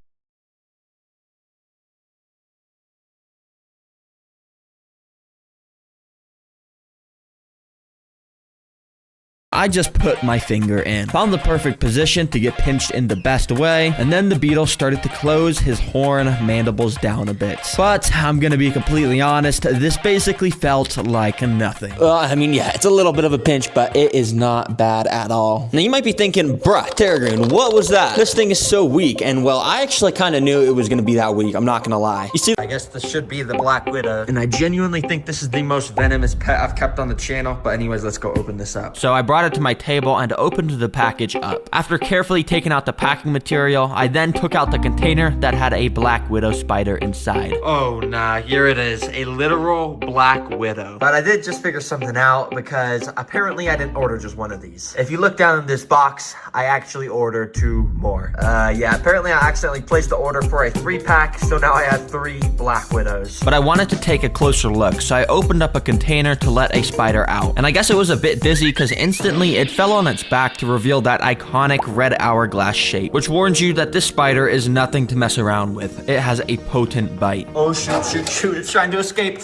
I just put my finger in, found the perfect position to get pinched in the best way, and then the beetle started to close his horn mandibles down a bit. But I'm gonna be completely honest, this basically felt like nothing. I mean, yeah, it's a little bit of a pinch, but it is not bad at all. Now you might be thinking, bruh, Terrarium, what was that? This thing is so weak, and well, I actually kind of knew it was gonna be that weak, I'm not gonna lie. You see, I guess this should be the Black Widow, and I genuinely think this is the most venomous pet I've kept on the channel. But anyways, let's go open this up. So I brought it to my table and opened the package up. After carefully taking out the packing material, I then took out the container that had a Black Widow spider inside. Oh nah, here it is, a literal Black Widow. But I did just figure something out, because apparently I didn't order just one of these. If you look down in this box, I actually ordered 2 more. Yeah, apparently I accidentally placed the order for a 3-pack, so now I have 3 Black Widows. But I wanted to take a closer look, so I opened up a container to let a spider out. And I guess it was a bit dizzy because instantly it fell on its back to reveal that iconic red hourglass shape, which warns you that this spider is nothing to mess around with. It has a potent bite. Oh shoot, it's trying to escape.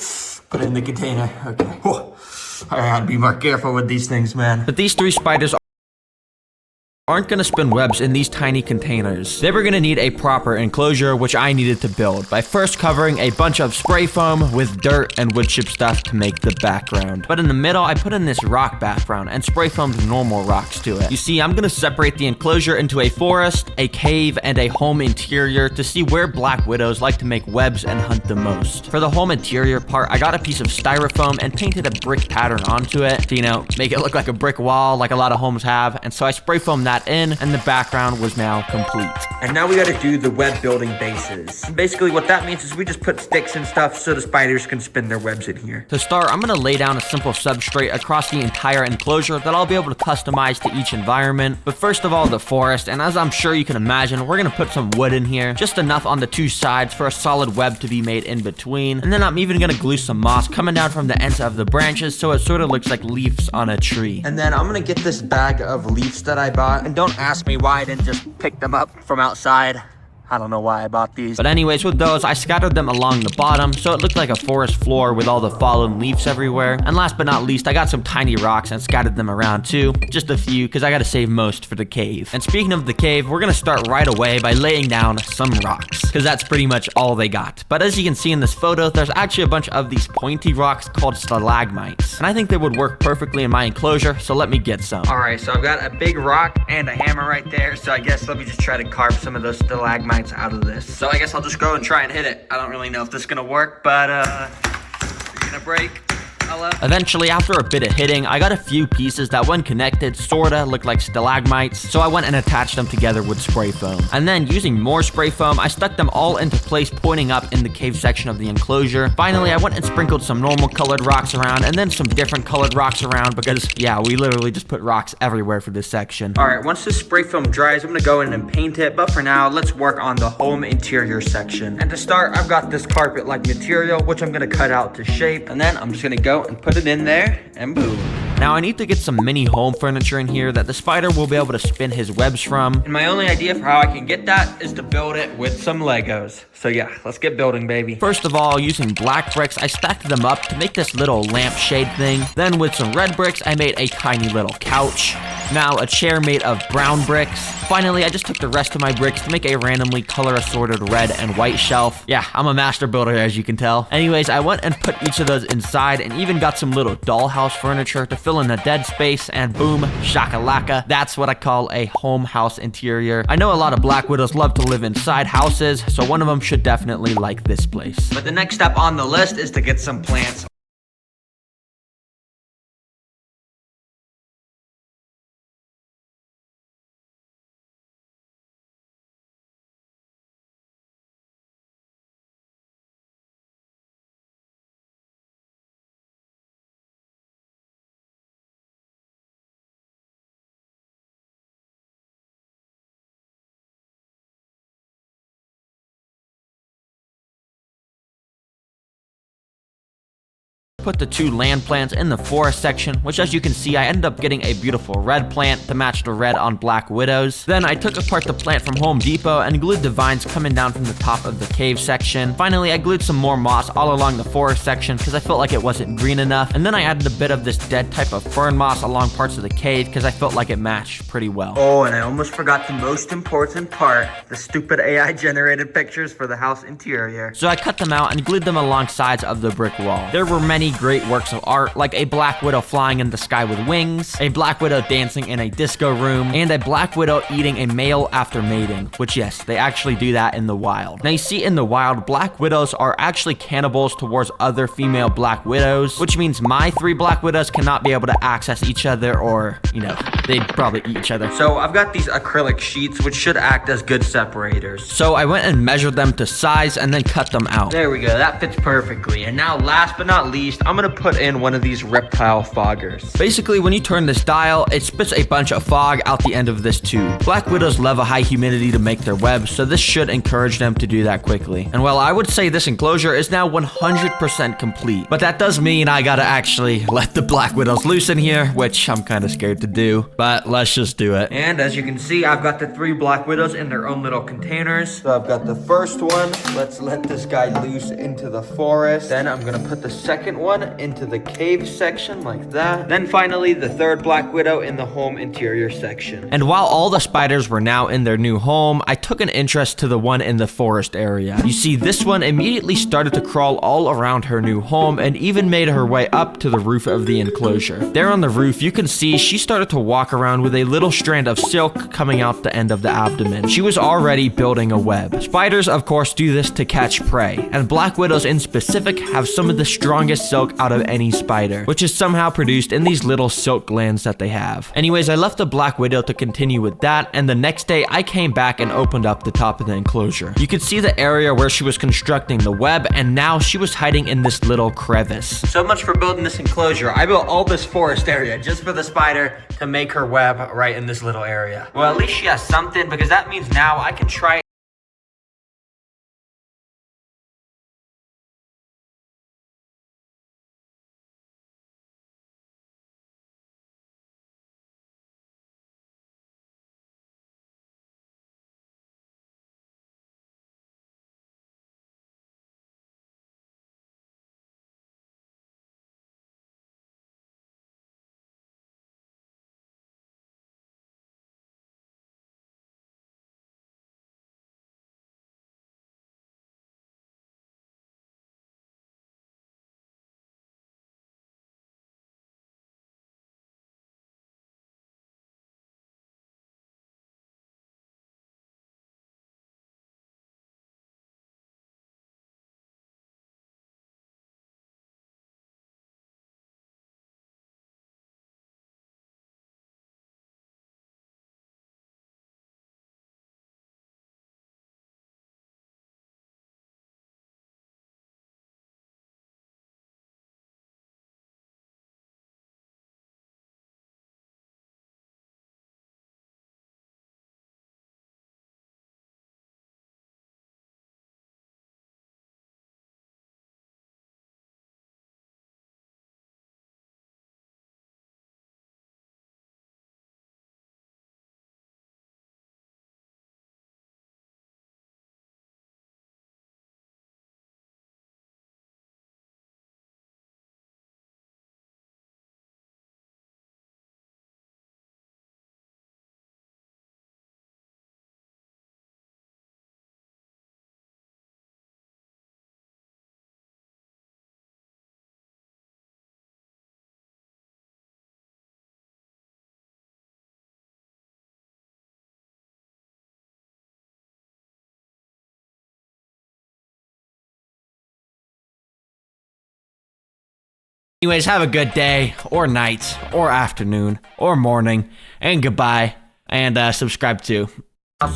Put it in the container, okay. Whew. I gotta be more careful with these things, man. But these 3 spiders aren't gonna spin webs in these tiny containers. They were gonna need a proper enclosure, which I needed to build by first covering a bunch of spray foam with dirt and wood chip stuff to make the background. But in the middle, I put in this rock background and spray foamed normal rocks to it. You see, I'm gonna separate the enclosure into a forest, a cave, and a home interior to see where Black Widows like to make webs and hunt the most. For the home interior part, I got a piece of styrofoam and painted a brick pattern onto it to, you know, make it look like a brick wall like a lot of homes have. And so I spray foamed that in, and the background was now complete. And now we gotta do the web building bases. Basically what that means is we just put sticks and stuff so the spiders can spin their webs in here. To start, I'm gonna lay down a simple substrate across the entire enclosure that I'll be able to customize to each environment. But first of all, the forest, and as I'm sure you can imagine, we're gonna put some wood in here, just enough on the 2 sides for a solid web to be made in between. And then I'm even gonna glue some moss coming down from the ends of the branches so it sort of looks like leaves on a tree. And then I'm gonna get this bag of leaves that I bought, and don't ask me why I didn't just pick them up from outside. I don't know why I bought these. But anyways, with those, I scattered them along the bottom, so it looked like a forest floor with all the fallen leaves everywhere. And last but not least, I got some tiny rocks and scattered them around too. Just a few, because I gotta save most for the cave. And speaking of the cave, we're gonna start right away by laying down some rocks, because that's pretty much all they got. But as you can see in this photo, there's actually a bunch of these pointy rocks called stalagmites. And I think they would work perfectly in my enclosure, so let me get some. Alright, so I've got a big rock and a hammer right there, so I guess let me just try to carve some of those stalagmites out of this. So I guess I'll just go and try and hit it. I don't really know if this is gonna work, but it's gonna break. Eventually, after a bit of hitting, I got a few pieces that when connected sorta looked like stalagmites, so I went and attached them together with spray foam. And then using more spray foam, I stuck them all into place pointing up in the cave section of the enclosure. Finally, I went and sprinkled some normal colored rocks around and then some different colored rocks around because, yeah, we literally just put rocks everywhere for this section. Alright, once the spray foam dries, I'm gonna go in and paint it, but for now, let's work on the home interior section. And to start, I've got this carpet-like material, which I'm gonna cut out to shape, and then I'm just gonna go and put it in there, and boom. Now I need to get some mini home furniture in here that the spider will be able to spin his webs from. And my only idea for how I can get that is to build it with some Legos. So yeah, let's get building, baby. First of all, using black bricks, I stacked them up to make this little lampshade thing. Then with some red bricks, I made a tiny little couch. Now a chair made of brown bricks. Finally, I just took the rest of my bricks to make a randomly color assorted red and white shelf. Yeah, I'm a master builder, as you can tell. Anyways, I went and put each of those inside and even got some little dollhouse furniture to fill in the dead space, and boom, shakalaka. That's what I call a home house interior. I know a lot of black widows love to live inside houses, so one of them should definitely like this place. But the next step on the list is to get some plants. Put the two land plants in the forest section, which as you can see, I ended up getting a beautiful red plant to match the red on black widows. Then I took apart the plant from Home Depot and glued the vines coming down from the top of the cave section. Finally, I glued some more moss all along the forest section because I felt like it wasn't green enough. And then I added a bit of this dead type of fern moss along parts of the cave because I felt like it matched pretty well. Oh, and I almost forgot the most important part, the stupid AI generated pictures for the house interior. So I cut them out and glued them along sides of the brick wall. There were many great works of art, like a black widow flying in the sky with wings, a black widow dancing in a disco room, and a black widow eating a male after mating, which yes, they actually do that in the wild. Now you see, in the wild, black widows are actually cannibals towards other female black widows, which means my 3 black widows cannot be able to access each other, or, you know, they'd probably eat each other. So I've got these acrylic sheets, which should act as good separators. So I went and measured them to size and then cut them out. There we go, that fits perfectly. And now last but not least, I'm gonna put in one of these reptile foggers. Basically, when you turn this dial, it spits a bunch of fog out the end of this tube. Black widows love a high humidity to make their webs, so this should encourage them to do that quickly. And well, I would say this enclosure is now 100% complete, but that does mean I gotta actually let the black widows loose in here, which I'm kind of scared to do, but let's just do it. And as you can see, I've got the 3 black widows in their own little containers. So I've got the first one. Let's let this guy loose into the forest. Then I'm gonna put the second one into the cave section like that. Then finally, the third black widow in the home interior section. And while all the spiders were now in their new home, I took an interest to the one in the forest area. You see, this one immediately started to crawl all around her new home and even made her way up to the roof of the enclosure. There on the roof, you can see she started to walk around with a little strand of silk coming out the end of the abdomen. She was already building a web. Spiders, of course, do this to catch prey, and black widows in specific have some of the strongest silk out of any spider, which is somehow produced in these little silk glands that they have. Anyways, I left the black widow to continue with that, and the next day I came back and opened up the top of the enclosure. You could see the area where she was constructing the web, and now she was hiding in this little crevice. So much for building this enclosure. I built all this forest area just for the spider to make her web right in this little area. Well, at least she has something, because that means now I can try Anyways, have a good day, or night, or afternoon, or morning, and goodbye, and subscribe too.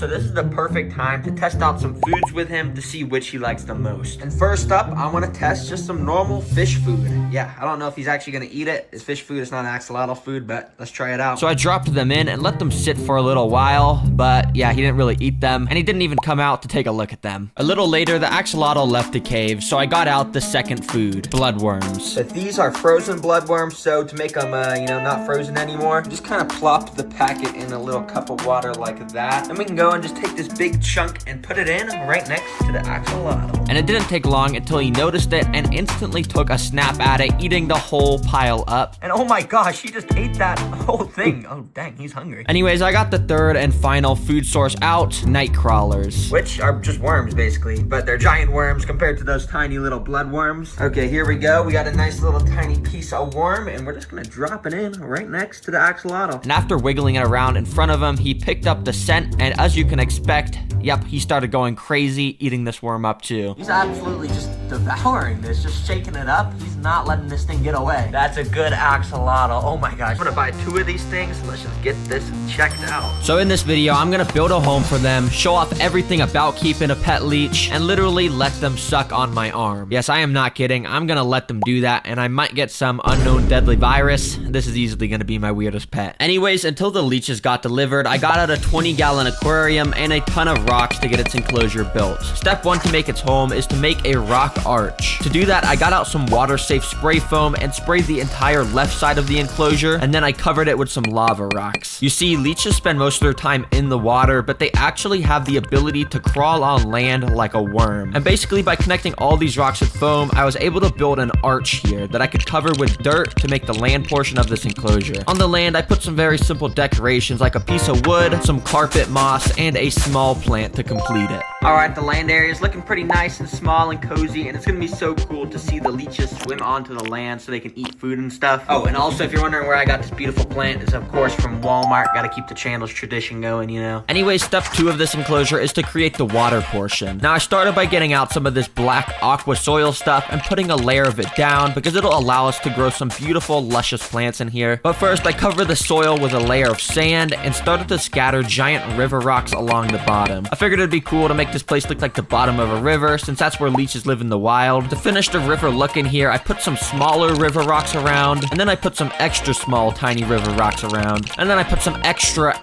So this is the perfect time to test out some foods with him to see which he likes the most. And first up, I want to test just some normal fish food. Yeah, I don't know if he's actually going to eat it. It's fish food, it's not axolotl food, but let's try it out. So I dropped them in and let them sit for a little while, but yeah, he didn't really eat them, and he didn't even come out to take a look at them. A little later, the axolotl left the cave, so I got out the second food, bloodworms. But these are frozen bloodworms, so to make them, not frozen anymore, just kind of plop the packet in a little cup of water like that. And we can go and just take this big chunk and put it in right next to the axolotl. And it didn't take long until he noticed it and instantly took a snap at it, eating the whole pile up. And oh my gosh, he just ate that whole thing. Oh dang, he's hungry. Anyways, I got the third and final food source out, night crawlers. Which are just worms basically, but they're giant worms compared to those tiny little blood worms. Okay, here we go. We got a nice little tiny piece of worm and we're just gonna drop it in right next to the axolotl. And after wiggling it around in front of him, he picked up the scent, and as you can expect, yep, he started going crazy, eating this worm up too. He's absolutely just devouring this, just shaking it up. He's not letting this thing get away. That's a good axolotl. Oh my gosh. I'm gonna buy 2 of these things. Let's just get this checked out. So in this video, I'm gonna build a home for them, show off everything about keeping a pet leech, and literally let them suck on my arm. Yes, I am not kidding. I'm gonna let them do that, and I might get some unknown deadly virus. This is easily gonna be my weirdest pet. Anyways, until the leeches got delivered, I got out a 20-gallon aquarium and a ton of rocks to get its enclosure built. Step 1 to make its home is to make a rock arch. To do that, I got out some water-safe spray foam and sprayed the entire left side of the enclosure, and then I covered it with some lava rocks. You see, leeches spend most of their time in the water, but they actually have the ability to crawl on land like a worm. And basically, by connecting all these rocks with foam, I was able to build an arch here that I could cover with dirt to make the land portion of this enclosure. On the land, I put some very simple decorations like a piece of wood, some carpet moss, and a small plant to complete it. Alright, the land area is looking pretty nice and small and cozy, and it's gonna be so cool to see the leeches swim onto the land so they can eat food and stuff. Oh, and also if you're wondering where I got this beautiful plant, it's of course from Walmart. Gotta keep the Chandler's tradition going, you know. Anyway, step 2 of this enclosure is to create the water portion. Now I started by getting out some of this black aqua soil stuff and putting a layer of it down because it'll allow us to grow some beautiful luscious plants in here. But first, I covered the soil with a layer of sand and started to scatter giant river rocks along the bottom. I figured it'd be cool to make this place look like the bottom of a river, since that's where leeches live in the wild. To finish the river look in here, I put some smaller river rocks around, and then I put some extra small tiny river rocks around, and then I put some extra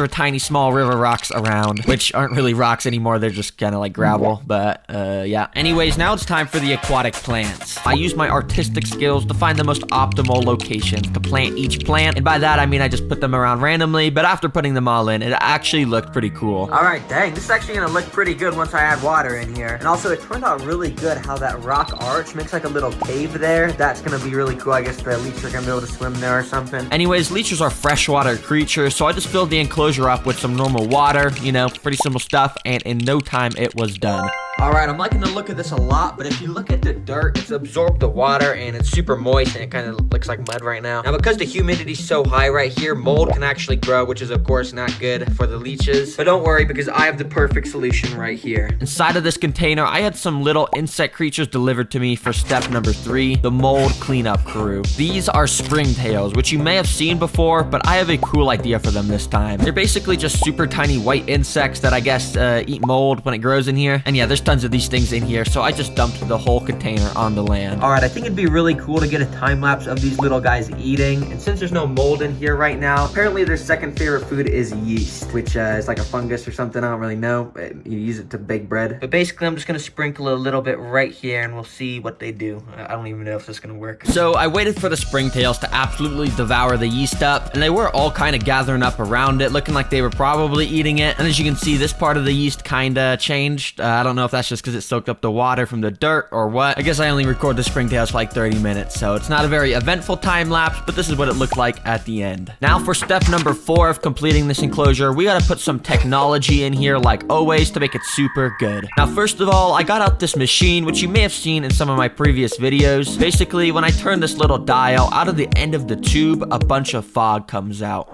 tiny small river rocks around, which aren't really rocks anymore, they're just kind of like gravel, but yeah. Anyways, now it's time for the aquatic plants. I use my artistic skills to find the most optimal locations to plant each plant, and by that I mean I just put them around randomly, but after putting them all in, it actually looked pretty cool. Alright, dang, this is actually gonna look pretty good once I add water in here. And also, it turned out really good how that rock arch makes like a little cave there. That's gonna be really cool. I guess the leeches are gonna be able to swim there or something. Anyways, leeches are freshwater creatures, so I just filled the enclosure up with some normal water, you know, pretty simple stuff, and in no time it was done. Alright, I'm liking the look of this a lot, but if you look at the dirt, it's absorbed the water and it's super moist and it kind of looks like mud right now. Now, because the humidity's so high right here, mold can actually grow, which is of course not good for the leeches. But don't worry, because I have the perfect solution right here. Inside of this container, I had some little insect creatures delivered to me for step number 3, the mold cleanup crew. These are springtails, which you may have seen before, but I have a cool idea for them this time. They're basically just super tiny white insects that I guess eat mold when it grows in here. And yeah, there's tons of these things in here, so I just dumped the whole container on the land. Alright, I think it'd be really cool to get a time lapse of these little guys eating, and since there's no mold in here right now, apparently their second favorite food is yeast, which is like a fungus or something, I don't really know. You use it to bake bread. But basically, I'm just gonna sprinkle a little bit right here, and we'll see what they do. I don't even know if this is gonna work. So I waited for the springtails to absolutely devour the yeast up, and they were all kind of gathering up around it, looking like they were probably eating it. And as you can see, this part of the yeast kind of changed. I don't know if that's just because it soaked up the water from the dirt or what. I guess I only record the springtails for like 30 minutes, so it's not a very eventful time lapse, but this is what it looked like at the end. Now for step number 4 of completing this enclosure, we gotta put some technology in here like always to make it super good. Now first of all, I got out this machine, which you may have seen in some of my previous videos. Basically, when I turn this little dial out of the end of the tube, a bunch of fog comes out.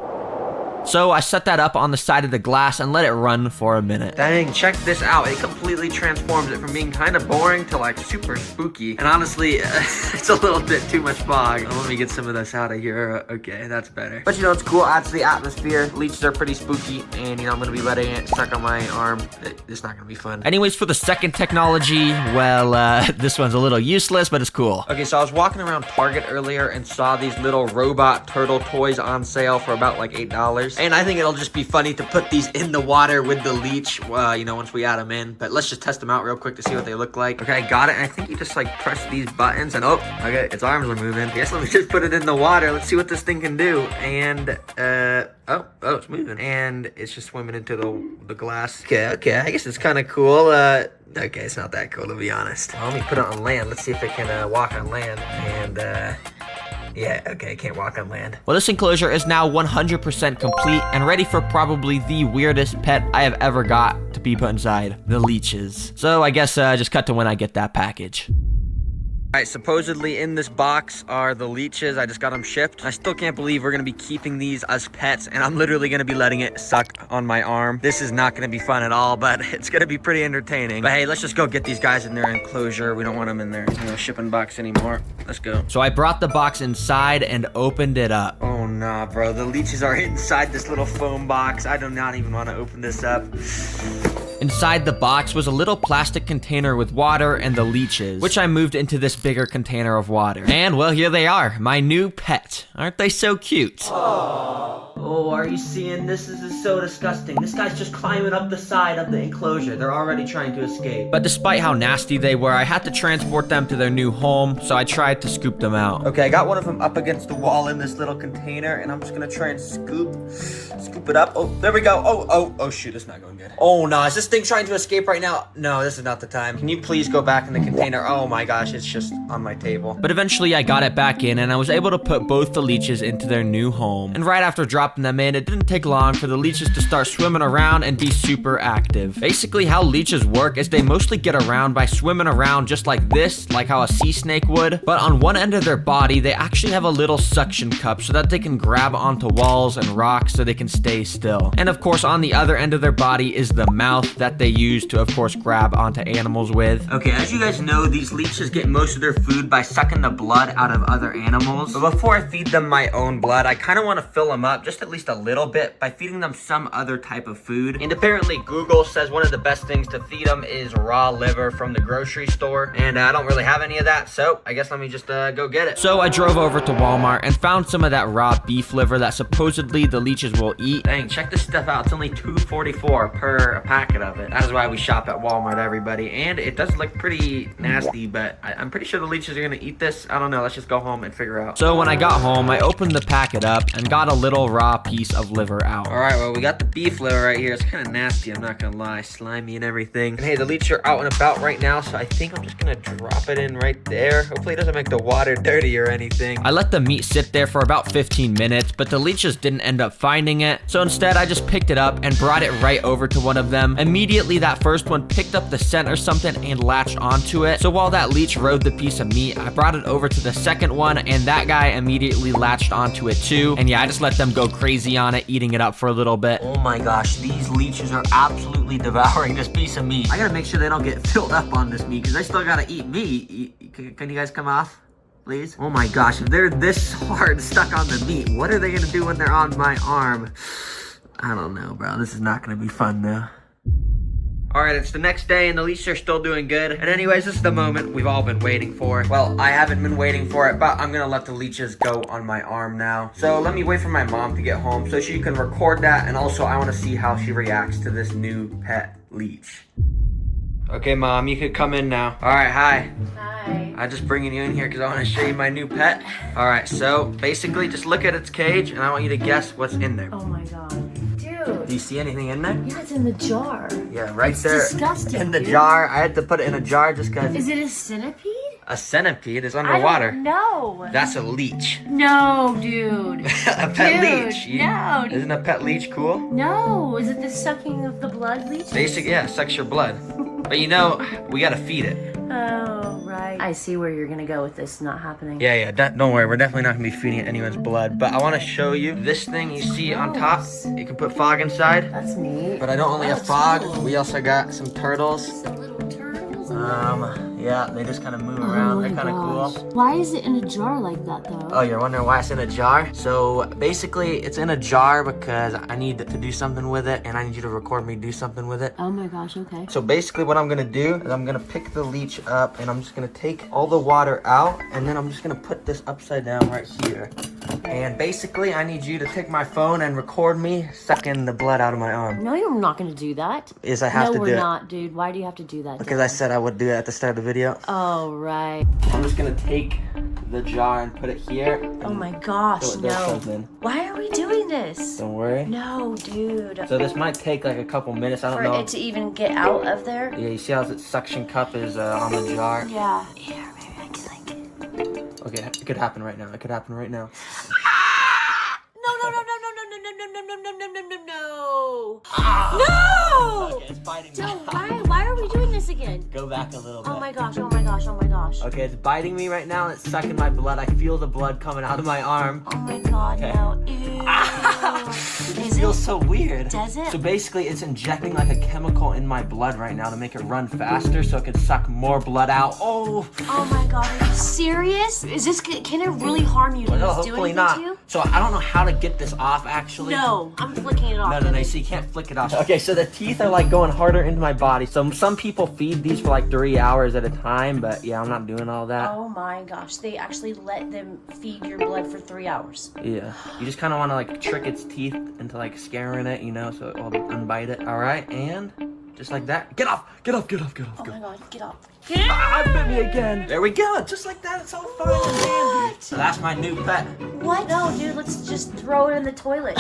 So I set that up on the side of the glass and let it run for a minute. Dang, check this out. It completely transforms it from being kind of boring to like super spooky. And honestly, it's a little bit too much fog. Let me get some of this out of here. Okay, that's better. But you know, it's cool. Adds to the atmosphere. Leeches are pretty spooky. And you know, I'm going to be letting it stuck on my arm. It's not going to be fun. Anyways, for the second technology, well, this one's a little useless, but it's cool. Okay, so I was walking around Target earlier and saw these little robot turtle toys on sale for about like $8. And I think it'll just be funny to put these in the water with the leech, you know, once we add them in. But let's just test them out real quick to see what they look like. Okay, I got it. And I think you just like press these buttons and oh, okay, its arms are moving. I guess let me just put it in the water. Let's see what this thing can do. And, oh, it's moving. And it's just swimming into the glass. Okay, I guess it's kind of cool. Okay, it's not that cool to be honest. Well, let me put it on land. Let's see if it can walk on land. And, yeah, okay, can't walk on land. Well, this enclosure is now 100% complete and ready for probably the weirdest pet I have ever got to be put inside, the leeches. So I guess just cut to when I get that package. All right, supposedly in this box are the leeches. I just got them shipped. I still can't believe we're gonna be keeping these as pets, and I'm literally gonna be letting it suck on my arm. This is not gonna be fun at all, but it's gonna be pretty entertaining. But hey, let's just go get these guys in their enclosure. We don't want them in their shipping box anymore. Let's go. So I brought the box inside and opened it up. Oh nah, bro. The leeches are inside this little foam box. I do not even want to open this up. Inside the box was a little plastic container with water and the leeches, which I moved into this bigger container of water. And well, here they are, my new pet. Aren't they so cute? Oh, are you seeing this? This is so disgusting. This guy's just climbing up the side of the enclosure. They're already trying to escape. But despite how nasty they were, I had to transport them to their new home, so I tried to scoop them out. Okay, I got one of them up against the wall in this little container, and I'm just gonna try and scoop it up. Oh, there we go. Oh, shoot, it's not going good. Oh, no, is this thing trying to escape right now? No, this is not the time. Can you please go back in the container? Oh my gosh, it's just on my table. But eventually I got it back in, and I was able to put both the leeches into their new home. And right after dropping them in, it didn't take long for the leeches to start swimming around and be super active. Basically, how leeches work is they mostly get around by swimming around just like this, like how a sea snake would. But on one end of their body, they actually have a little suction cup so that they can grab onto walls and rocks so they can stay still. And of course, on the other end of their body is the mouth that they use to, of course, grab onto animals with. Okay, as you guys know, these leeches get most of their food by sucking the blood out of other animals. But before I feed them my own blood, I kind of want to fill them up just at least a little bit by feeding them some other type of food. And apparently Google says one of the best things to feed them is raw liver from the grocery store. And I don't really have any of that, so I guess let me just go get it. So I drove over to Walmart and found some of that raw beef liver that supposedly the leeches will eat. Dang, check this stuff out. It's only $2.44 per packet of it. That is why we shop at Walmart, everybody. And it does look pretty nasty, but I'm pretty sure the leeches are gonna eat this. I don't know, let's just go home and figure out. So when I got home, I opened the packet up and got a little raw piece of liver out. All right, well, we got the beef liver right here. It's kind of nasty, I'm not gonna lie, slimy and everything. And hey, the leeches are out and about right now, so I think I'm just gonna drop it in right there. Hopefully it doesn't make the water dirty or anything. I let the meat sit there for about 15 minutes, but the leeches didn't end up finding it. So instead, I just picked it up and brought it right over to one of them. Immediately, that first one picked up the scent or something and latched onto it. So while that leech rode the piece of meat, I brought it over to the second one, and that guy immediately latched onto it too. And yeah, I just let them go crazy on it, eating it up for a little bit. Oh my gosh, these leeches are absolutely devouring this piece of meat. I gotta make sure they don't get filled up on this meat, because I still gotta eat meat. Can you guys come off, please? Oh my gosh, if they're this hard stuck on the meat, what are they gonna do when they're on my arm? I don't know, bro. This is not gonna be fun though. Alright, it's the next day and the leeches are still doing good. And anyways, this is the moment we've all been waiting for. Well, I haven't been waiting for it, but I'm gonna let the leeches go on my arm now. So let me wait for my mom to get home so she can record that, and also I wanna see how she reacts to this new pet leech. Okay, Mom, you could come in now. Alright, hi. Hi. I'm just bringing you in here because I want to show you my new pet. Alright, so basically just look at its cage and I want you to guess what's in there. Oh my god. Dude. Do you see anything in there? Yeah, it's in the jar. Yeah, right It's there. disgusting, in the dude. jar. I had to put it in a jar just because. Is it a centipede? A centipede is I underwater. don't know. That's a leech. No, dude. A pet Dude, leech. no. Isn't a pet leech cool? No. Is it the sucking of the blood leech? Basic, yeah, sucks your blood. But you know, we gotta feed it. Oh, right. I see where you're gonna go with this not happening. Yeah, don't worry. We're definitely not gonna be feeding it anyone's blood. But I want to show you this thing you see on top. You can put fog inside. That's neat. But I don't only have fog. We also got some turtles. Some little turtles. Yeah, they just kind of move around. They're kind of cool. Why is it in a jar like that though? Oh, you're wondering why it's in a jar? So basically, it's in a jar because I need to do something with it, and I need you to record me do something with it. Oh my gosh, okay. So basically what I'm gonna do is I'm gonna pick the leech up, and I'm just gonna take all the water out, and then I'm just gonna put this upside down right here. And basically, I need you to take my phone and record me sucking the blood out of my arm. No, you're not gonna do that. Yes, I have to do it. No, we're not, dude. Why do you have to do that? Because I said I would do it at the start of the video. Oh, right. I'm just gonna take the jar and put it here. Oh my gosh, so it does no. something. Why are we doing this? Don't worry. No, dude. So this might take like a couple minutes. I don't For know. it to even get out of there? Yeah, you see how the suction cup is on the jar? Yeah. Here, maybe I can like... Okay, it could happen right now. It could happen right now. No! No! Okay, it's biting me. So why are we doing this again? Go back a little bit. Oh my gosh, oh my gosh, oh my gosh. Okay, it's biting me right now and it's sucking my blood. I feel the blood coming out of my arm. Oh my god, Okay. no. Ew. It feels so weird. Does it? So basically, it's injecting like a chemical in my blood right now to make it run faster so it can suck more blood out. Oh! Oh my god, are you serious? Is this, can it really harm you? Does No, this do hopefully anything not. to you? So I don't know how to get this off actually. No, I'm flicking it off. No, so you can't flick it off. Okay, so the teeth are like going harder into my body. So some people feed these for like 3 hours at a time, but yeah, I'm not doing all that. Oh my gosh, they actually let them feed your blood for 3 hours. Yeah, you just kind of want to like trick its teeth into like scaring it, you know, so it will unbite it. All right, and just like that. Get off, get off, get off, get off. Oh Go. my god, get up. Ah, it bit me again. There we go, just like that. It's all fine and dandy. So that's my new pet. What? No, dude, let's just throw it in the toilet.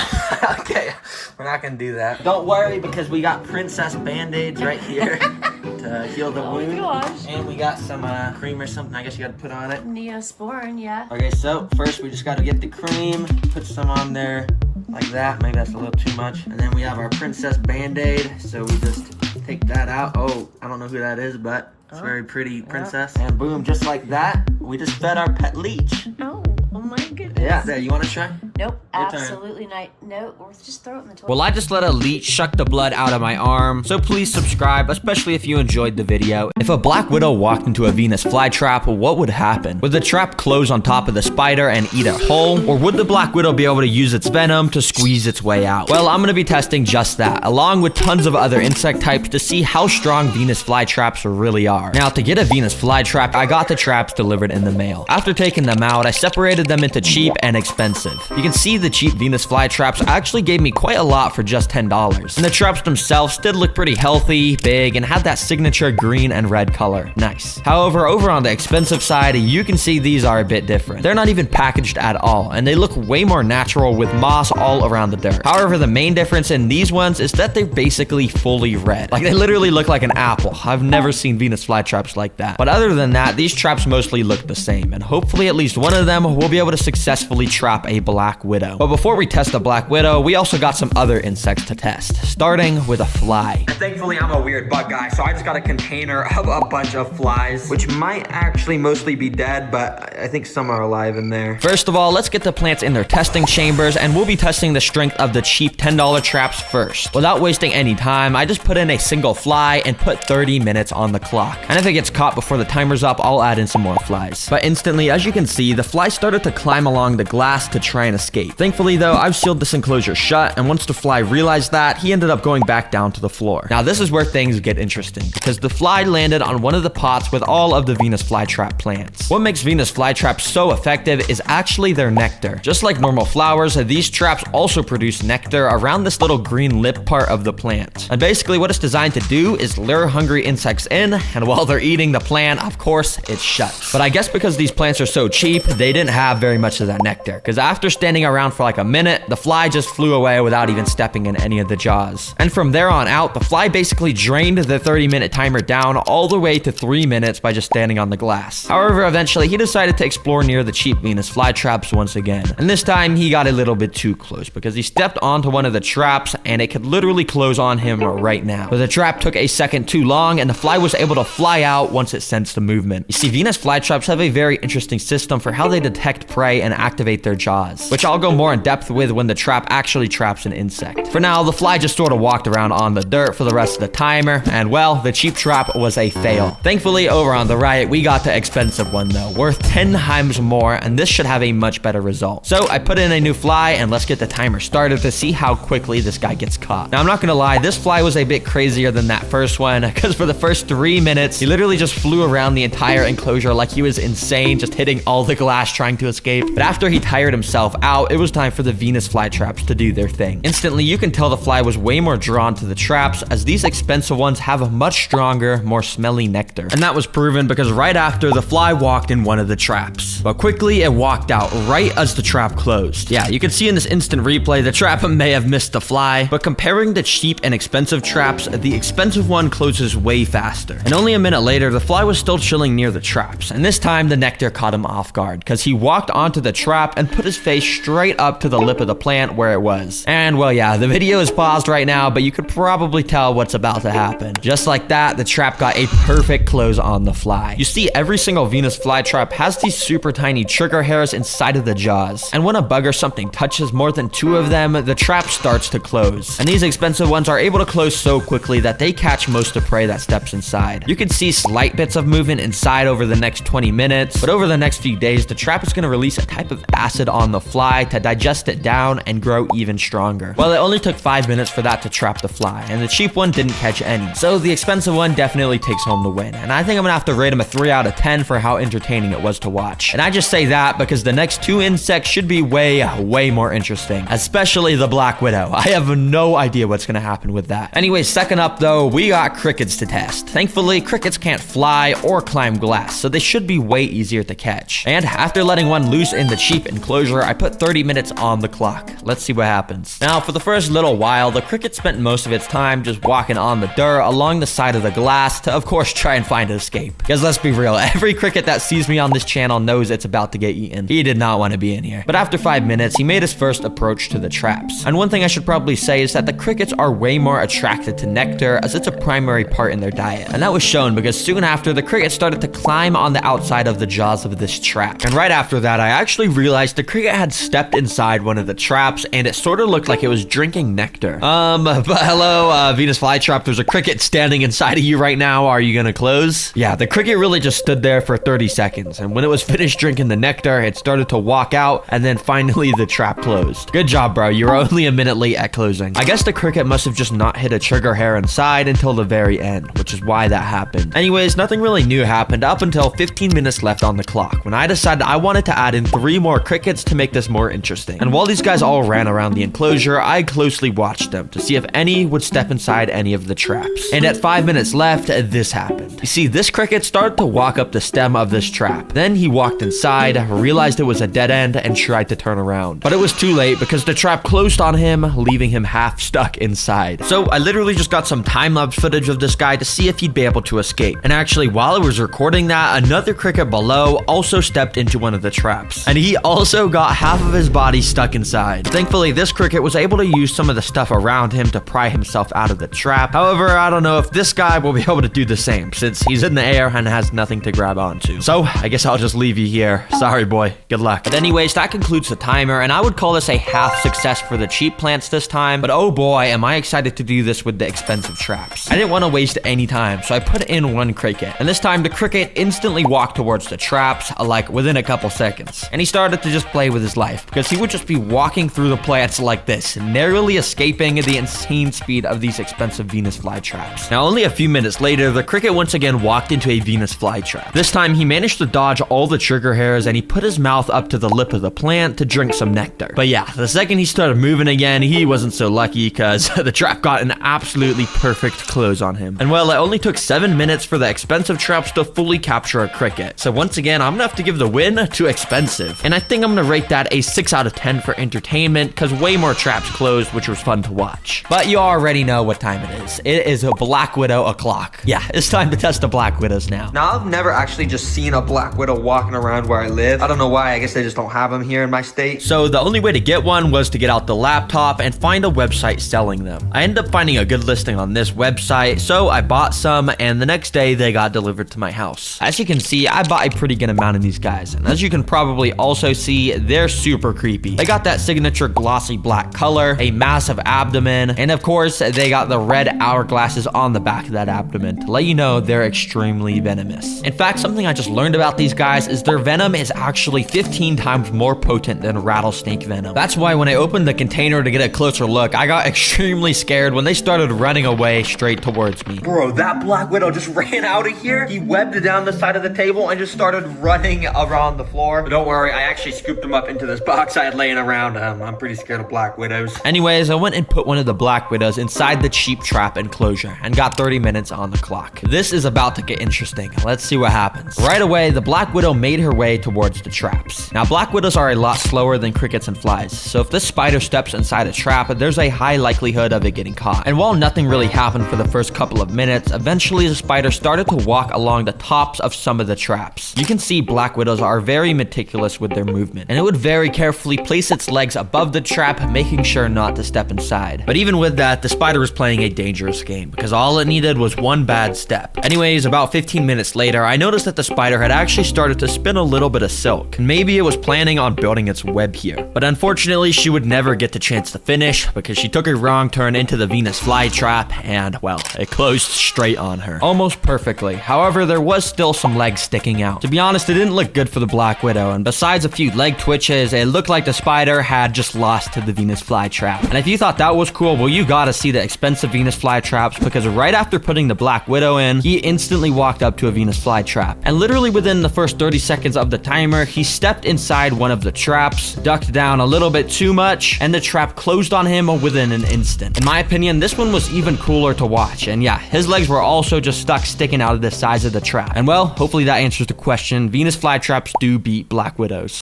Okay, we're not gonna do that. Don't worry, because we got princess band-aids right here to heal the wound. gosh. And we got some cream or something I guess you gotta put on it. Neosporin, yeah. Okay, so first we just gotta get the cream, put some on there like that. Maybe that's a little too much. And then we have our princess band-aid, so we just take that out. Oh, I don't know who that is, but it's a very pretty princess. And boom, just like that, we just fed our pet leech. Oh my goodness. Yeah, there, you wanna try? Nope, Your turn. absolutely not. No, or just throw it in the toilet. Well, I just let a leech suck the blood out of my arm, so please subscribe, especially if you enjoyed the video. If a black widow walked into a Venus flytrap, what would happen? Would the trap close on top of the spider and eat it whole? Or would the black widow be able to use its venom to squeeze its way out? Well, I'm gonna be testing just that, along with tons of other insect types to see how strong Venus flytraps really are. Now, to get a Venus flytrap, I got the traps delivered in the mail. After taking them out, I separated them into cheap and expensive. You can see the cheap Venus flytraps actually gave me quite a lot for just $10. And the traps themselves did look pretty healthy, big, and had that signature green and red color. Nice. However, over on the expensive side, you can see these are a bit different. They're not even packaged at all, and they look way more natural with moss all around the dirt. However, the main difference in these ones is that they're basically fully red. Like, they literally look like an apple. I've never seen Venus flytraps like that. But other than that, these traps mostly look the same, and hopefully at least one of them will be able to successfully trap a black widow. But before we test the black widow, we also got some other insects to test, starting with a fly. Thankfully, I'm a weird bug guy, so I just got a container of a bunch of flies, which might actually mostly be dead, but I think some are alive in there. First of all, let's get the plants in their testing chambers, and we'll be testing the strength of the cheap $10 traps first. Without wasting any time, I just put in a single fly and put 30 minutes on the clock. And if it gets caught before the timer's up, I'll add in some more flies. But instantly, as you can see, the fly started to climb along the glass to try and escape. Thankfully though, I've sealed this enclosure shut, and once the fly realized that, he ended up going back down to the floor. Now this is where things get interesting, because the fly landed on one of the pots with all of the Venus flytrap plants. What makes Venus flytraps so effective is actually their nectar. Just like normal flowers, these traps also produce nectar around this little green lip part of the plant. And basically what it's designed to do is lure hungry insects in, and while they're eating the plant, of course, it shuts. But I guess because these plants are so cheap, they didn't have very much of that nectar, because after standing standing around for like a minute, the fly just flew away without even stepping in any of the jaws. And from there on out, the fly basically drained the 30-minute timer down all the way to 3 minutes by just standing on the glass. However, eventually he decided to explore near the cheap Venus flytraps once again. And this time he got a little bit too close because he stepped onto one of the traps and it could literally close on him right now. But the trap took a second too long and the fly was able to fly out once it sensed the movement. You see, Venus flytraps have a very interesting system for how they detect prey and activate their jaws, which I'll go more in depth with when the trap actually traps an insect. For now, the fly just sort of walked around on the dirt for the rest of the timer, and well, the cheap trap was a fail. Thankfully, over on the right, we got the expensive one though, worth 10 times more, and this should have a much better result. So I put in a new fly, and let's get the timer started to see how quickly this guy gets caught. Now, I'm not gonna lie, this fly was a bit crazier than that first one, because for the first 3 minutes, he literally just flew around the entire enclosure like he was insane, just hitting all the glass trying to escape. But after he tired himself out, it was time for the Venus flytraps to do their thing. Instantly, you can tell the fly was way more drawn to the traps, as these expensive ones have a much stronger, more smelly nectar. And that was proven because right after, the fly walked in one of the traps. But quickly, it walked out right as the trap closed. Yeah, you can see in this instant replay, the trap may have missed the fly, but comparing the cheap and expensive traps, the expensive one closes way faster. And only a minute later, the fly was still chilling near the traps. And this time, the nectar caught him off guard, because he walked onto the trap and put his face straight up to the lip of the plant where it was. And well, yeah, the video is paused right now, but you could probably tell what's about to happen. Just like that, the trap got a perfect close on the fly. You see, every single Venus flytrap has these super tiny trigger hairs inside of the jaws. And when a bug or something touches more than 2 of them, the trap starts to close. And these expensive ones are able to close so quickly that they catch most of prey that steps inside. You can see slight bits of movement inside over the next 20 minutes, but over the next few days, the trap is going to release a type of acid on the fly to digest it down and grow even stronger. Well, it only took 5 minutes for that to trap the fly, and the cheap one didn't catch any. So the expensive one definitely takes home the win, and I think I'm gonna have to rate him a 3 out of 10 for how entertaining it was to watch. And I just say that because the next 2 insects should be way more interesting, especially the Black Widow. I have no idea what's gonna happen with that. Anyways, second up though, we got crickets to test. Thankfully, crickets can't fly or climb glass, so they should be way easier to catch. And after letting one loose in the cheap enclosure, I put 30 minutes on the clock. Let's see what happens. Now, for the first little while, the cricket spent most of its time just walking on the dirt along the side of the glass to, of course, try and find an escape. Because let's be real, every cricket that sees me on this channel knows it's about to get eaten. He did not want to be in here. But after 5 minutes, he made his first approach to the traps. And one thing I should probably say is that the crickets are way more attracted to nectar, as it's a primary part in their diet. And that was shown because soon after, the cricket started to climb on the outside of the jaws of this trap. And right after that, I actually realized the cricket had stepped inside one of the traps, and it sort of looked like it was drinking nectar. But hello, Venus flytrap, there's a cricket standing inside of you right now. Are you gonna close? Yeah, the cricket really just stood there for 30 seconds, and when it was finished drinking the nectar, it started to walk out, and then finally the trap closed. Good job, bro. You were only a minute late at closing. I guess the cricket must have just not hit a trigger hair inside until the very end, which is why that happened. Anyways, nothing really new happened up until 15 minutes left on the clock, when I decided I wanted to add in 3 more crickets to make this more interesting. And while these guys all ran around the enclosure, I closely watched them to see if any would step inside any of the traps. And at 5 minutes left, this happened. You see, this cricket started to walk up the stem of this trap. Then he walked inside, realized it was a dead end, and tried to turn around. But it was too late because the trap closed on him, leaving him half stuck inside. So I literally just got some time-lapse footage of this guy to see if he'd be able to escape. And actually, while I was recording that, another cricket below also stepped into one of the traps. And he also got half of his body stuck inside. Thankfully, this cricket was able to use some of the stuff around him to pry himself out of the trap. However, I don't know if this guy will be able to do the same, since he's in the air and has nothing to grab onto. So I guess I'll just leave you here. Sorry, boy. Good luck. But anyways, that concludes the timer, and I would call this a half success for the cheap plants this time. But oh boy, am I excited to do this with the expensive traps. I didn't want to waste any time, so I put in 1 cricket. And this time, the cricket instantly walked towards the traps, like within a couple seconds. And he started to just play with his life, because he would just be walking through the plants like this, narrowly escaping the insane speed of these expensive Venus flytraps. Now, only a few minutes later, the cricket once again walked into a Venus flytrap. This time, he managed to dodge all the trigger hairs, and he put his mouth up to the lip of the plant to drink some nectar. But yeah, the second he started moving again, he wasn't so lucky, because the trap got an absolutely perfect close on him. And well, it only took 7 minutes for the expensive traps to fully capture a cricket. So once again, I'm gonna have to give the win to expensive. And I think I'm gonna rate that a 6 out of 10 for entertainment, because way more traps closed, which was fun to watch. But you already know what time it is. It is a Black Widow o'clock. Yeah, it's time to test the Black Widows now. Now, I've never actually just seen a black widow walking around where I live. I don't know why. I guess they just don't have them here in my state. So the only way to get one was to get out the laptop and find a website selling them. I ended up finding a good listing on this website, so I bought some, and the next day they got delivered to my house. As you can see, I bought a pretty good amount of these guys, and as you can probably also see, they're super creepy. They got that signature glossy black color, a massive abdomen, and of course, they got the red hourglasses on the back of that abdomen to let you know they're extremely venomous. In fact, something I just learned about these guys is their venom is actually 15 times more potent than rattlesnake venom. That's why when I opened the container to get a closer look, I got extremely scared when they started running away straight towards me. Bro, that black widow just ran out of here. He webbed down the side of the table and just started running around the floor. But don't worry, I actually scooped him up into this box I had laying around. I'm pretty scared of black widows. Anyways, I went and put one of the black widows inside the cheap trap enclosure and got 30 minutes on the clock. This is about to get interesting. Let's see what happens. Right away, the black widow made her way towards the traps. Now, black widows are a lot slower than crickets and flies, so if this spider steps inside a trap, there's a high likelihood of it getting caught. And while nothing really happened for the first couple of minutes, eventually the spider started to walk along the tops of some of the traps. You can see black widows are very meticulous with their movement, and it would very carefully place its legs above the trap, making sure not to step inside. But even with that, the spider was playing a dangerous game, because all it needed was one bad step. Anyways, about 15 minutes later, I noticed that the spider had actually started to spin a little bit of silk, and maybe it was planning on building its web here. But unfortunately, she would never get the chance to finish, because she took a wrong turn into the Venus flytrap, and well, it closed straight on her. Almost perfectly. However, there was still some legs sticking out. To be honest, it didn't look good for the Black Widow, and besides a few leg twitches, it looked like the spider had just lost to the Venus flytrap. And if you thought that was cool, well, you gotta see the expensive Venus flytraps, because right after putting the Black Widow in, he instantly walked up to a Venus flytrap. And literally within the first 30 seconds of the timer, he stepped inside one of the traps, ducked down a little bit too much, and the trap closed on him within an instant. In my opinion, this one was even cooler to watch, and yeah, his legs were also just stuck sticking out of the sides of the trap. And well, hopefully that answers the question. Venus flytraps do beat Black Widows.